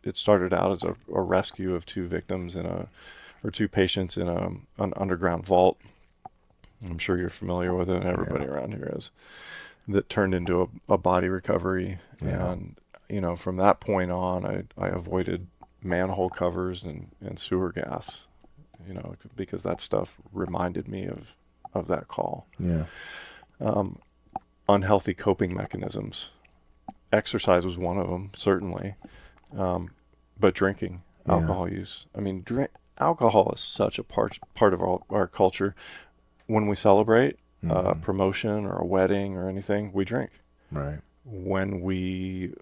it started out as a rescue of two patients in an underground vault. I'm sure you're familiar with it, and everybody around here is. That turned into a body recovery. Yeah. And, from that point on, I avoided manhole covers and sewer gas, because that stuff reminded me of that call. Yeah. Unhealthy coping mechanisms. Exercise was one of them, certainly. But drinking, alcohol use. I mean, alcohol is such a part of our culture. When we celebrate a promotion or a wedding or anything, we drink. Right. When we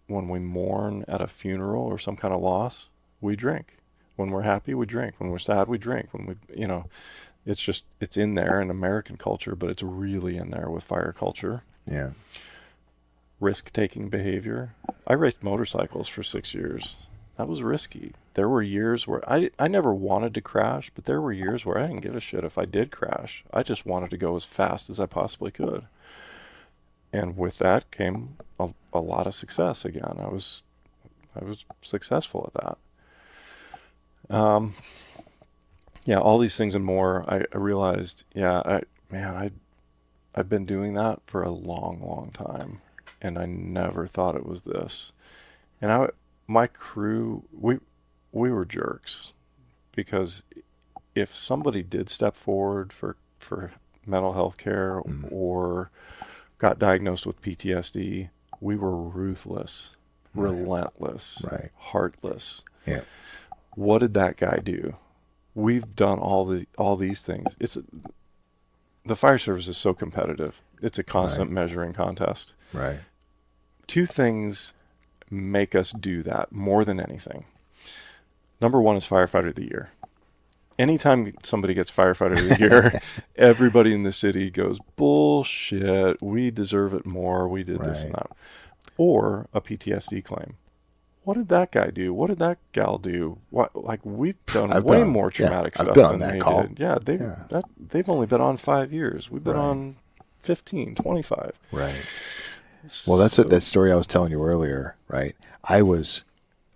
mourn at a funeral or some kind of loss, we drink. When we're happy, we drink. When we're sad, we drink. It's in there in American culture, but it's really in there with fire culture. Yeah. Risk-taking behavior. I raced motorcycles for 6 years. That was risky. There were years where I never wanted to crash, but there were years where I didn't give a shit if I did crash. I just wanted to go as fast as I possibly could. And with that came a lot of success again. I was successful at that. All these things and more. I realized, I've been doing that for a long, long time, and I never thought it was this. And my crew, we were jerks, because if somebody did step forward for mental health care or got diagnosed with PTSD, we were ruthless, relentless, heartless. Yeah. What did that guy do? We've done all these things. The fire service is so competitive. It's a constant measuring contest. Right. Two things make us do that more than anything. Number one is Firefighter of the Year. Anytime somebody gets Firefighter of the Year, everybody in the city goes, bullshit, we deserve it more, we did this and that. Or a PTSD claim. What did that guy do? What did that gal do? We've done way more traumatic stuff than they did. Yeah, they've only been on 5 years. We've been on 15, 25. Right. Well, that's that story I was telling you earlier, right? I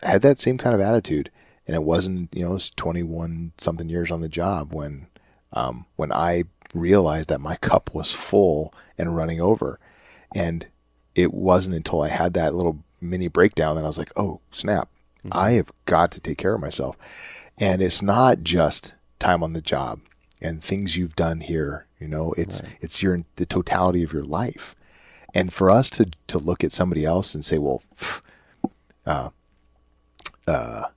had that same kind of attitude, and it wasn't, it was 21 something years on the job when I realized that my cup was full and running over. And it wasn't until I had that little mini breakdown that I was like, oh, snap, I have got to take care of myself. And it's not just time on the job and things you've done here, it's the totality of your life. And for us to look at somebody else and say, well,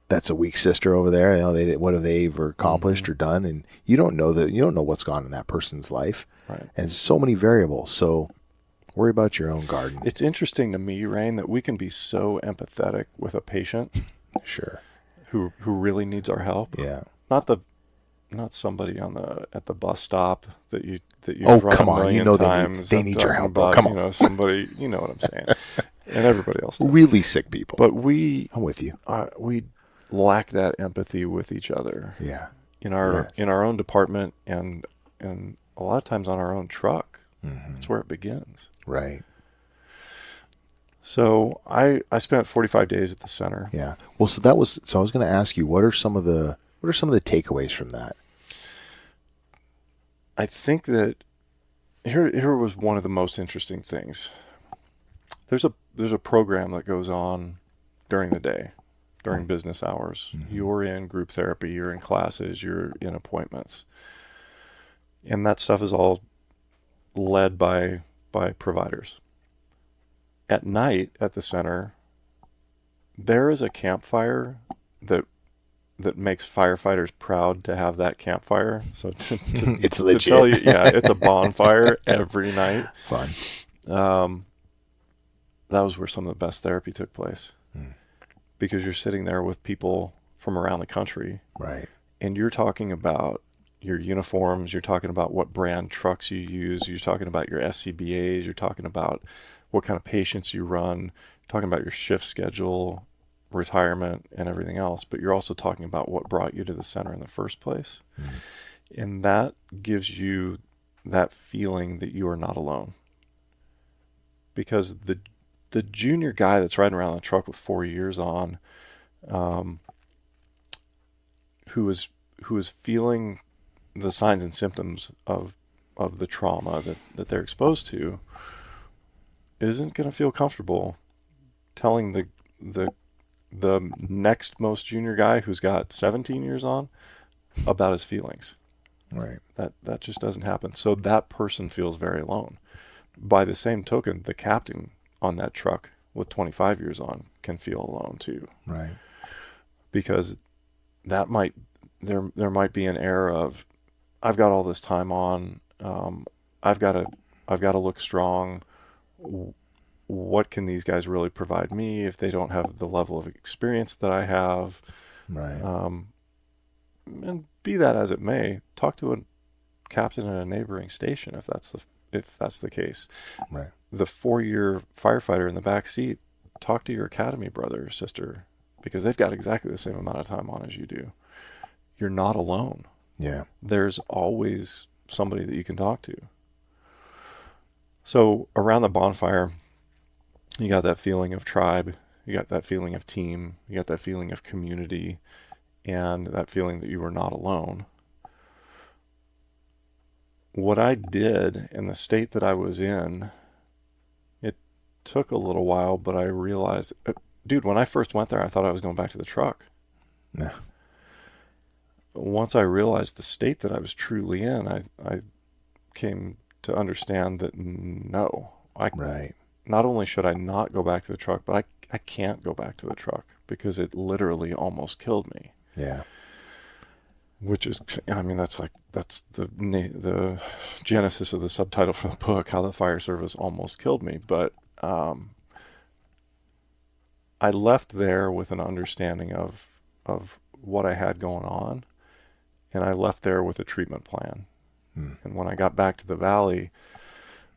that's a weak sister over there. What have they ever accomplished or done? And you don't know what's gone in that person's life. Right. And so many variables. So worry about your own garden. It's interesting to me, Rain, that we can be so empathetic with a patient. Sure. who really needs our help. Yeah. Not somebody at the bus stop that you've Oh, run come a on. million times. They I'm need your talking help, bro. about, Come on. somebody, you know what I'm saying, and everybody else does. Really sick people. But I'm with you. We lack that empathy with each other. Yeah. In our own department and a lot of times on our own truck. That's where it begins. Right. So I spent 45 days at the center. Yeah. Well, so I was going to ask you, what are some of the takeaways from that? I think that here was one of the most interesting things. There's a program that goes on during the day, during business hours. You're in group therapy, you're in classes, you're in appointments. And that stuff is all led by providers. At night at the center, there is a campfire that makes firefighters proud to have that campfire. So it's legit. To tell you, yeah, it's a bonfire every night. Fun. That was where some of the best therapy took place. Because you're sitting there with people from around the country. Right. And you're talking about your uniforms, you're talking about what brand trucks you use, you're talking about your SCBAs, you're talking about what kind of patients you run, you're talking about your shift schedule, retirement, and everything else. But you're also talking about what brought you to the center in the first place. And that gives you that feeling that you are not alone. Because the junior guy that's riding around the truck with 4 years on, who is feeling the signs and symptoms of the trauma that they're exposed to, isn't going to feel comfortable telling the next most junior guy who's got 17 years on about his feelings. Right. That just doesn't happen. So that person feels very alone. By the same token, the captain on that truck with 25 years on can feel alone too. Right. Because there might be an air of, I've got all this time on, I've got to look strong. What can these guys really provide me if they don't have the level of experience that I have? Right. And be that as it may, talk to a captain at a neighboring station if that's the case. Right. The 4-year firefighter in the back seat, talk to your academy brother or sister, because they've got exactly the same amount of time on as you do. You're not alone. Yeah. There's always somebody that you can talk to. So around the bonfire, you got that feeling of tribe, you got that feeling of team, you got that feeling of community, and that feeling that you were not alone. What I did in the state that I was in, it took a little while, but I realized, dude, when I first went there, I thought I was going back to the truck. Yeah. Once I realized the state that I was truly in, I came to understand that no, Right. Not only should I not go back to the truck, but I can't go back to the truck because it literally almost killed me. Yeah. Which is, I mean, that's the genesis of the subtitle for the book, How the Fire Service Almost Killed Me. But I left there with an understanding of what I had going on, and I left there with a treatment plan. And when I got back to the Valley,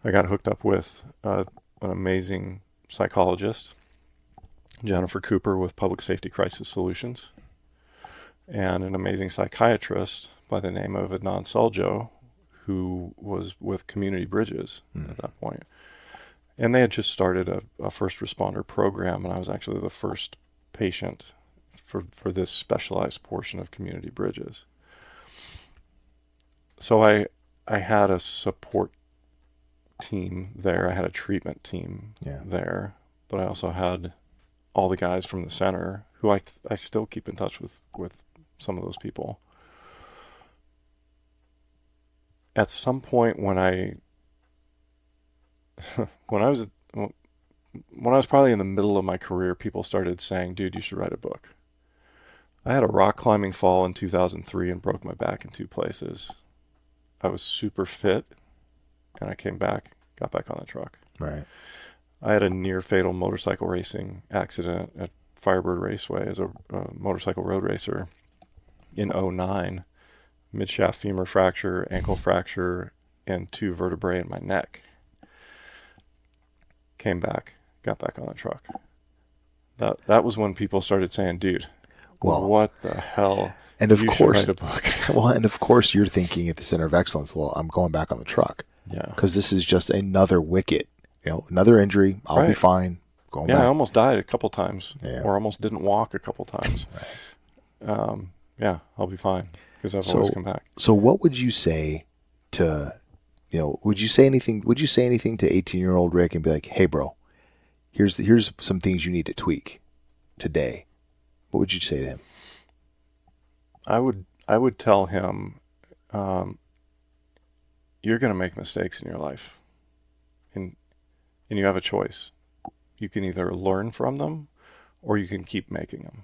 I got hooked up with an amazing psychologist, Jennifer Cooper with Public Safety Crisis Solutions, and an amazing psychiatrist by the name of Adnan Saljo, who was with Community Bridges at that point. And they had just started a first responder program, and I was actually the first patient for this specialized portion of Community Bridges. So I had a support team there. I had a treatment team there, but I also had all the guys from the center who I still keep in touch with some of those people. At some point when I was probably in the middle of my career, people started saying, dude, you should write a book. I had a rock climbing fall in 2003 and broke my back in 2 places. I was super fit, and I came back, got back on the truck. Right. I had a near fatal motorcycle racing accident at Firebird Raceway as a motorcycle road racer in '09, mid-shaft femur fracture, ankle fracture, and 2 vertebrae in my neck. Came back, got back on the truck. That was when people started saying, dude, what the hell? And of you course, should write a book. Well, and of course you're thinking at the Center of Excellence, well, I'm going back on the truck. Yeah. Because this is just another wicket, another injury. I'll be fine. Going back. I almost died a couple times, Yeah. or almost didn't walk a couple times. Right. I'll be fine because I've always come back. So what would you say to, would you say anything to 18-year-old Rick and be like, hey, bro, here's some things you need to tweak today? What would you say to him? I would tell him, you're going to make mistakes in your life, and you have a choice. You can either learn from them, or you can keep making them.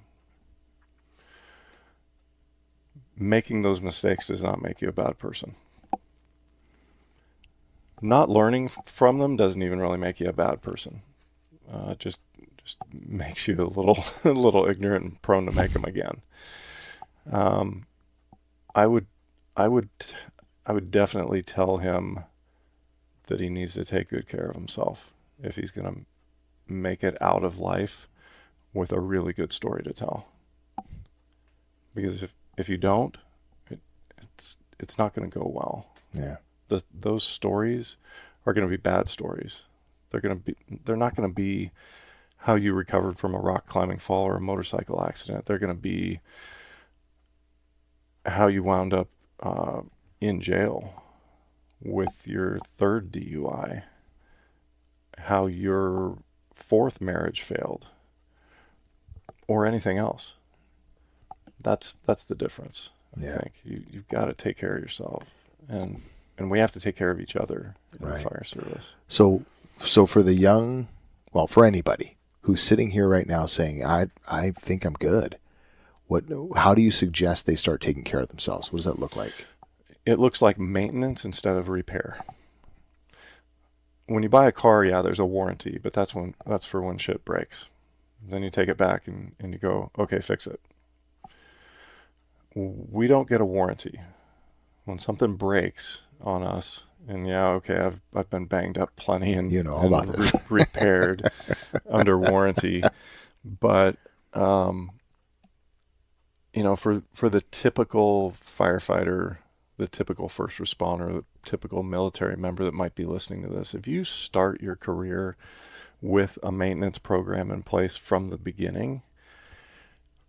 Making those mistakes does not make you a bad person. Not learning from them doesn't even really make you a bad person. Just makes you a little ignorant and prone to make them again. I would definitely tell him that he needs to take good care of himself if he's going to make it out of life with a really good story to tell. Because if you don't, it's not going to go well. Yeah. Those stories are going to be bad stories. They're not going to be how you recovered from a rock climbing fall or a motorcycle accident. They're going to be how you wound up in jail with your 3rd DUI, how your 4th marriage failed, or anything else. That's the difference. I think you've got to take care of yourself, and we have to take care of each other in the fire service. So for the young, for anybody who's sitting here right now saying, I think I'm good, how do you suggest they start taking care of themselves? What does that look like? It looks like maintenance instead of repair. When you buy a car, there's a warranty, but that's for when shit breaks. Then you take it back and you go, okay, fix it. We don't get a warranty. When something breaks on us, and I've been banged up plenty and all about this. Repaired under warranty, but for the typical firefighter, the typical first responder, the typical military member that might be listening to this, if you start your career with a maintenance program in place from the beginning,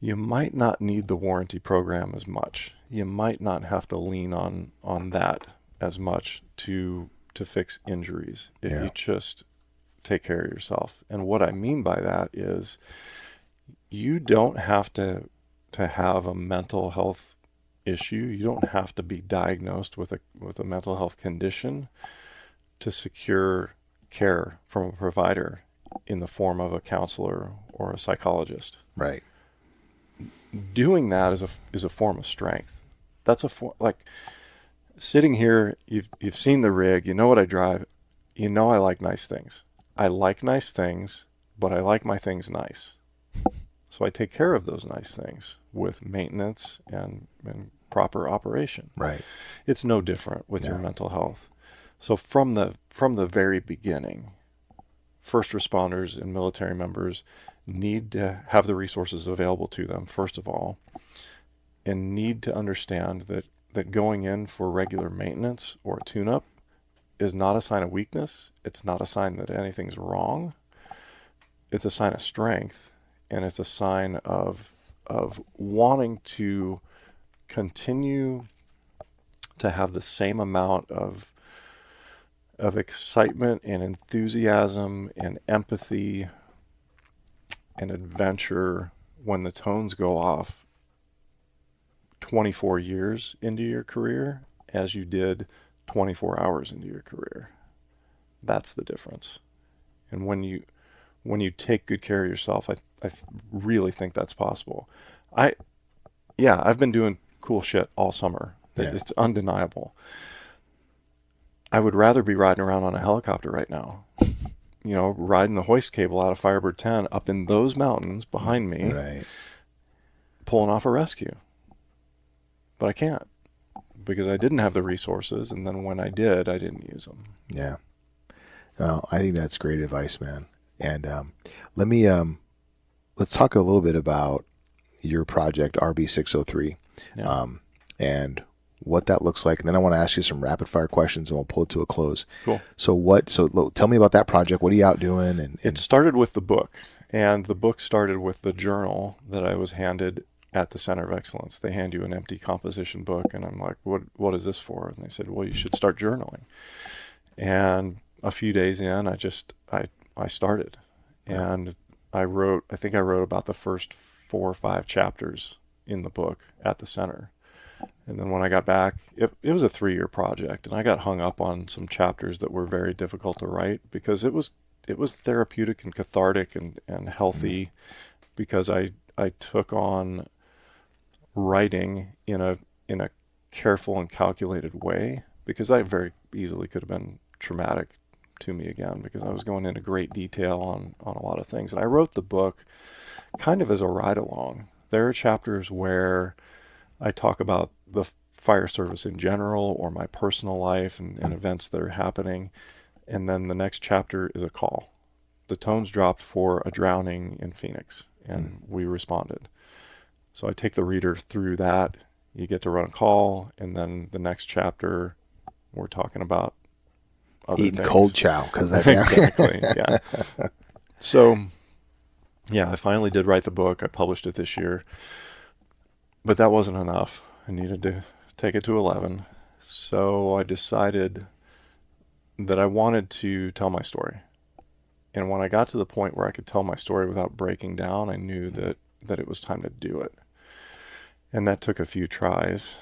you might not need the warranty program as much. You might not have to lean on that as much to fix injuries if you just take care of yourself. And what I mean by that is you don't have to have a mental health issue. You don't have to be diagnosed with a mental health condition to secure care from a provider in the form of a counselor or a psychologist. Right. Doing that is a form of strength. That's like sitting here. You've seen the rig. You know what I drive. I like nice things. I like nice things, but I like my things nice. So I take care of those nice things with maintenance and proper operation. Right. It's no different with your mental health. So from the very beginning, first responders and military members need to have the resources available to them, first of all, and need to understand that going in for regular maintenance or a tune-up is not a sign of weakness. It's not a sign that anything's wrong. It's a sign of strength, and it's a sign of wanting to continue to have the same amount of excitement and enthusiasm and empathy and adventure when the tones go off 24 years into your career as you did 24 hours into your career. That's the difference. And when you take good care of yourself, I really think that's possible. I've been doing cool shit all summer. It's undeniable. I would rather be riding around on a helicopter right now riding the hoist cable out of Firebird 10 up in those mountains behind me, Right. pulling off a rescue. But I can't, because I didn't have the resources, and then when I did, I didn't use them. Yeah. Well, I think that's great advice, man. And let's talk a little bit about your project RB603, Yeah. and what that looks like. And then I want to ask you some rapid fire questions, and we'll pull it to a close. Cool. So tell me about that project. What are you out doing? And it started with the book, and the book started with the journal that I was handed at the Center of Excellence. They hand you an empty composition book, and I'm like, what is this for? And they said, well, you should start journaling. And a few days in, I started, and I think I wrote about the first 4 or 5 chapters in the book at the center. And then when I got back, it was a 3-year project, and I got hung up on some chapters that were very difficult to write, because it was therapeutic and cathartic and healthy, because I took on writing in a careful and calculated way, because I very easily could have been traumatic to me again, because I was going into great detail on a lot of things. And I wrote the book kind of as a ride along. There are chapters where I talk about the fire service in general, or my personal life and events that are happening. And then the next chapter is a call. The tones dropped for a drowning in Phoenix, and we responded. So I take the reader through that. You get to run a call, and then the next chapter, we're talking about other eating things. cold chow, because Exactly. Yeah. So, yeah, I finally did write the book. I published it this year, but that wasn't enough. I needed to take it to 11. So I decided that I wanted to tell my story. And when I got to the point where I could tell my story without breaking down, I knew that it was time to do it. And that took a few tries.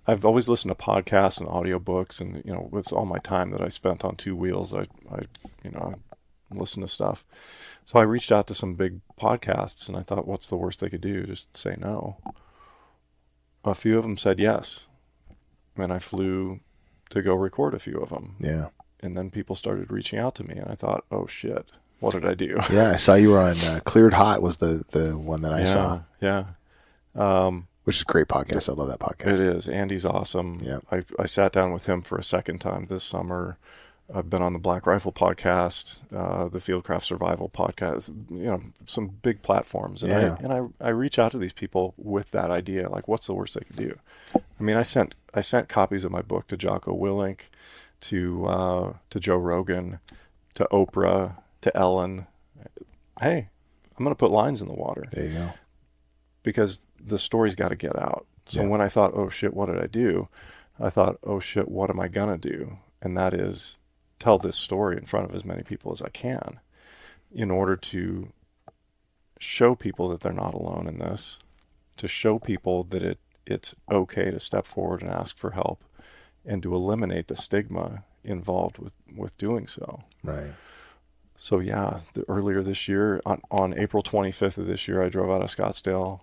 I've always listened to podcasts and audiobooks, and with all my time that I spent on 2 wheels, I listen to stuff. So I reached out to some big podcasts, and I thought, what's the worst they could do? Just say no. A few of them said yes, and I flew to go record a few of them. Yeah. And then people started reaching out to me, and I thought, oh shit, what did I do? Yeah, I saw you were on Cleared Hot was the one that I saw. Yeah. Which is a great podcast. I love that podcast. It is. Andy's awesome. Yeah. I sat down with him for a second time this summer. I've been on the Black Rifle podcast, the Fieldcraft Survival podcast, some big platforms. And I reach out to these people with that idea, like, what's the worst they could do? I mean, I sent copies of my book to Jocko Willink, to Joe Rogan, to Oprah, to Ellen. Hey, I'm going to put lines in the water. There you go. Because the story's got to get out. So when I thought, oh shit, what did I do? I thought, oh shit, what am I going to do? And that is tell this story in front of as many people as I can, in order to show people that they're not alone in this, to show people that it's okay to step forward and ask for help, and to eliminate the stigma involved with doing so. Right. So yeah, earlier this year, on April 25th of this year, I drove out of Scottsdale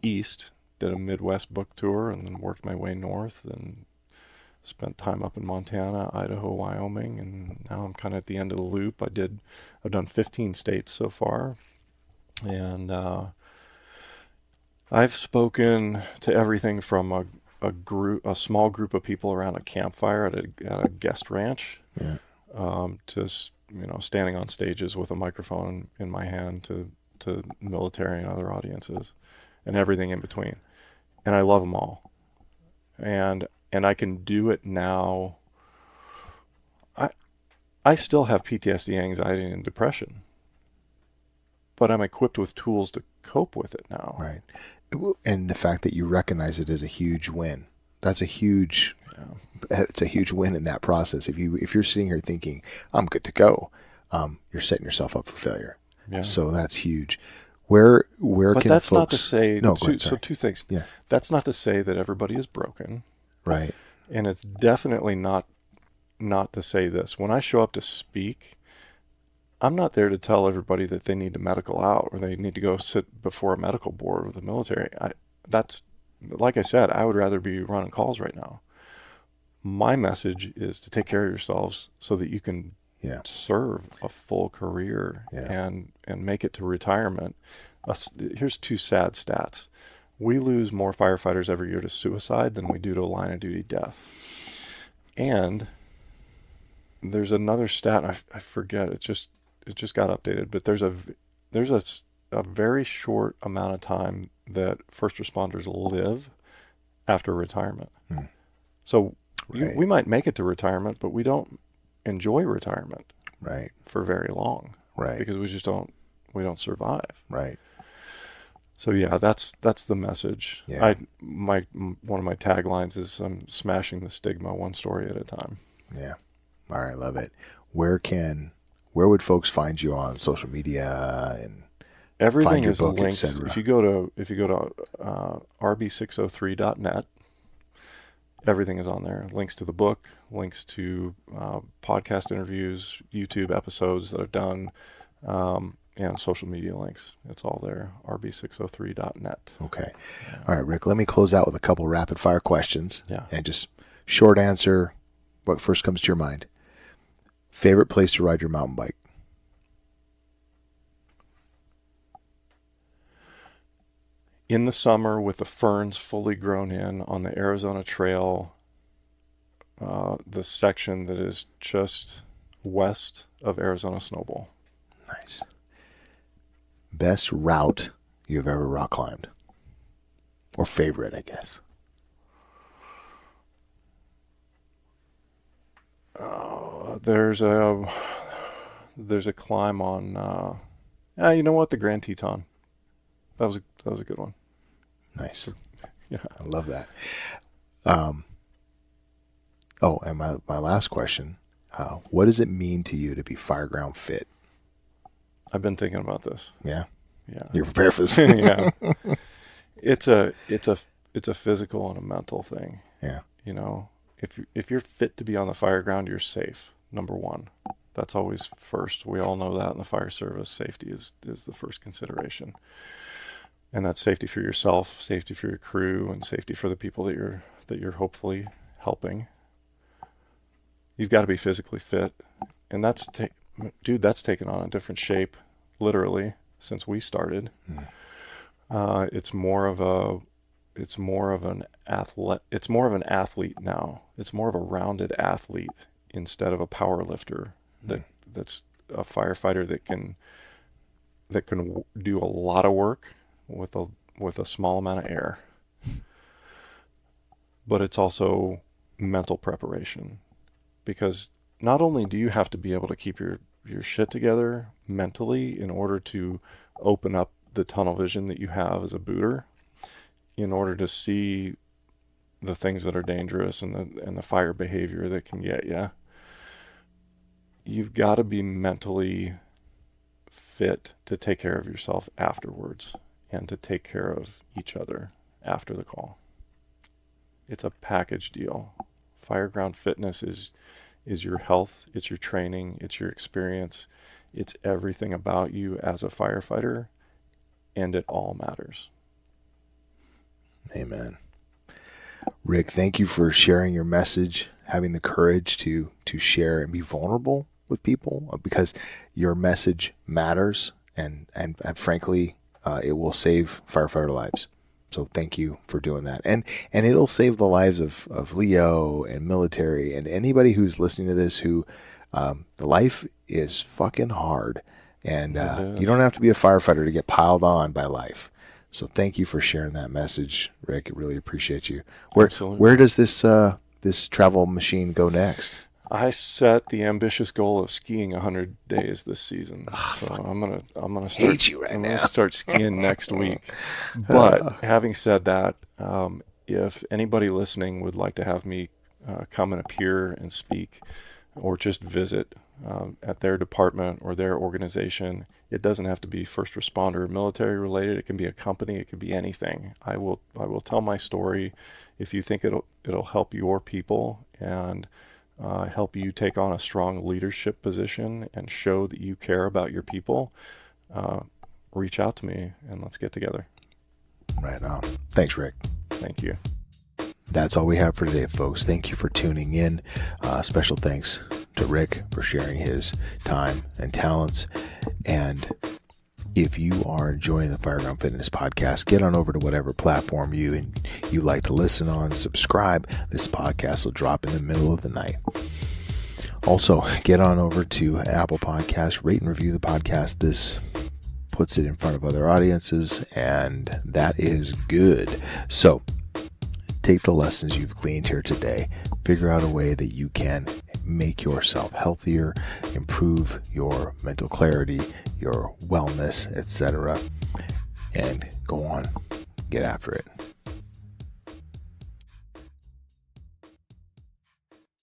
east, did a Midwest book tour, and then worked my way north, and spent time up in Montana, Idaho, Wyoming, and now I'm kind of at the end of the loop. I've done 15 states so far, and I've spoken to everything from a small group of people around a campfire at a guest ranch, to standing on stages with a microphone in my hand, to military and other audiences, and everything in between. And I love them all. And I can do it now. I still have PTSD, anxiety, and depression, but I'm equipped with tools to cope with it now. Right. And the fact that you recognize it is a huge win. That's it's a huge win in that process. If you're sitting here thinking, I'm good to go, you're setting yourself up for failure. Yeah. So that's huge. Where but can that's folks... not to say, no, go ahead, so 2 things. Yeah. That's not to say that everybody is broken. Right. And it's definitely not to say this. When I show up to speak, I'm not there to tell everybody that they need to medical out, or they need to go sit before a medical board with the military. That's, like I said, I would rather be running calls right now. my message is to take care of yourselves so that you can serve a full career and make it to retirement. Here's two sad stats. We lose more firefighters every year to suicide than we do to line of duty death. And there's another stat, I forget, it just got updated, but there's a very short amount of time that first responders live after retirement. So we might make it to retirement, but we don't enjoy retirement for very long, because we don't survive. So that's the message. One of my taglines is I'm smashing the stigma one story at a time. All right, love it. Where would folks find you on social media and everything is linked? If you go to rb603.net, everything is on there. Links to the book, links to podcast interviews, YouTube episodes that I've done, and social media links. It's all there. rb603.net. Okay. All right, Rick, let me close out with a couple rapid fire questions. Yeah. And just short answer, what first comes to your mind. Favorite place to ride your mountain bike? In the summer with the ferns fully grown in on the Arizona Trail, the section that is just west of Arizona Snowball. Nice. Best route you've ever rock climbed? Or favorite, I guess. There's a climb on, you know what? The Grand Teton. That was a good one. Nice. Yeah. I love that. And my last question, what does it mean to you to be fireground fit? I've been thinking about this. Yeah. Yeah. You're prepared for this? Yeah. It's a physical and a mental thing. Yeah. You know, if you're fit to be on the fireground, you're safe. Number one. That's always first. We all know that in the fire service. Safety is the first consideration. And that's safety for yourself, safety for your crew, and safety for the people that you're hopefully helping. You've got to be physically fit. And that's taken on a different shape, literally, since we started. It's more of an athlete now. It's more of a rounded athlete instead of a power lifter that's a firefighter that can do a lot of work with a small amount of air. But it's also mental preparation, because not only do you have to be able to keep your shit together mentally in order to open up the tunnel vision that you have as a booter, in order to see the things that are dangerous and the fire behavior that can get you. You've got to be mentally fit to take care of yourself afterwards and to take care of each other after the call. It's a package deal. Fireground fitness is your health, it's your training, it's your experience, it's everything about you as a firefighter, and it all matters. Amen. Rick, thank you for sharing your message, having the courage to share and be vulnerable with people, because your message matters, and frankly, it will save firefighter lives. So thank you for doing that. And it'll save the lives of Leo and military and anybody who's listening to this who, the life is fucking hard, and you don't have to be a firefighter to get piled on by life. So thank you for sharing that message, Rick. I really appreciate you. Where does this travel machine go next? I set the ambitious goal of skiing 100 days this season. So I'm gonna start skiing next week. But having said that, if anybody listening would like to have me come and appear and speak, or just visit at their department or their organization, it doesn't have to be first responder or military related. It can be a company. It could be anything. I will tell my story. If you think it'll help your people and help you take on a strong leadership position and show that you care about your people, reach out to me and let's get together. Right on. Thanks, Rick. Thank you. that's all we have for today, folks. Thank you for tuning in. Special thanks to Rick for sharing his time and talents. And if you are enjoying the Fireground Fitness podcast, get on over to whatever platform you like to listen on. Subscribe. This podcast will drop in the middle of the night. Also, get on over to Apple Podcasts, rate and review the podcast. This puts it in front of other audiences, and that is good. So, take the lessons you've gleaned here today, figure out a way that you can make yourself healthier, improve your mental clarity, your wellness, etc., and go on, get after it.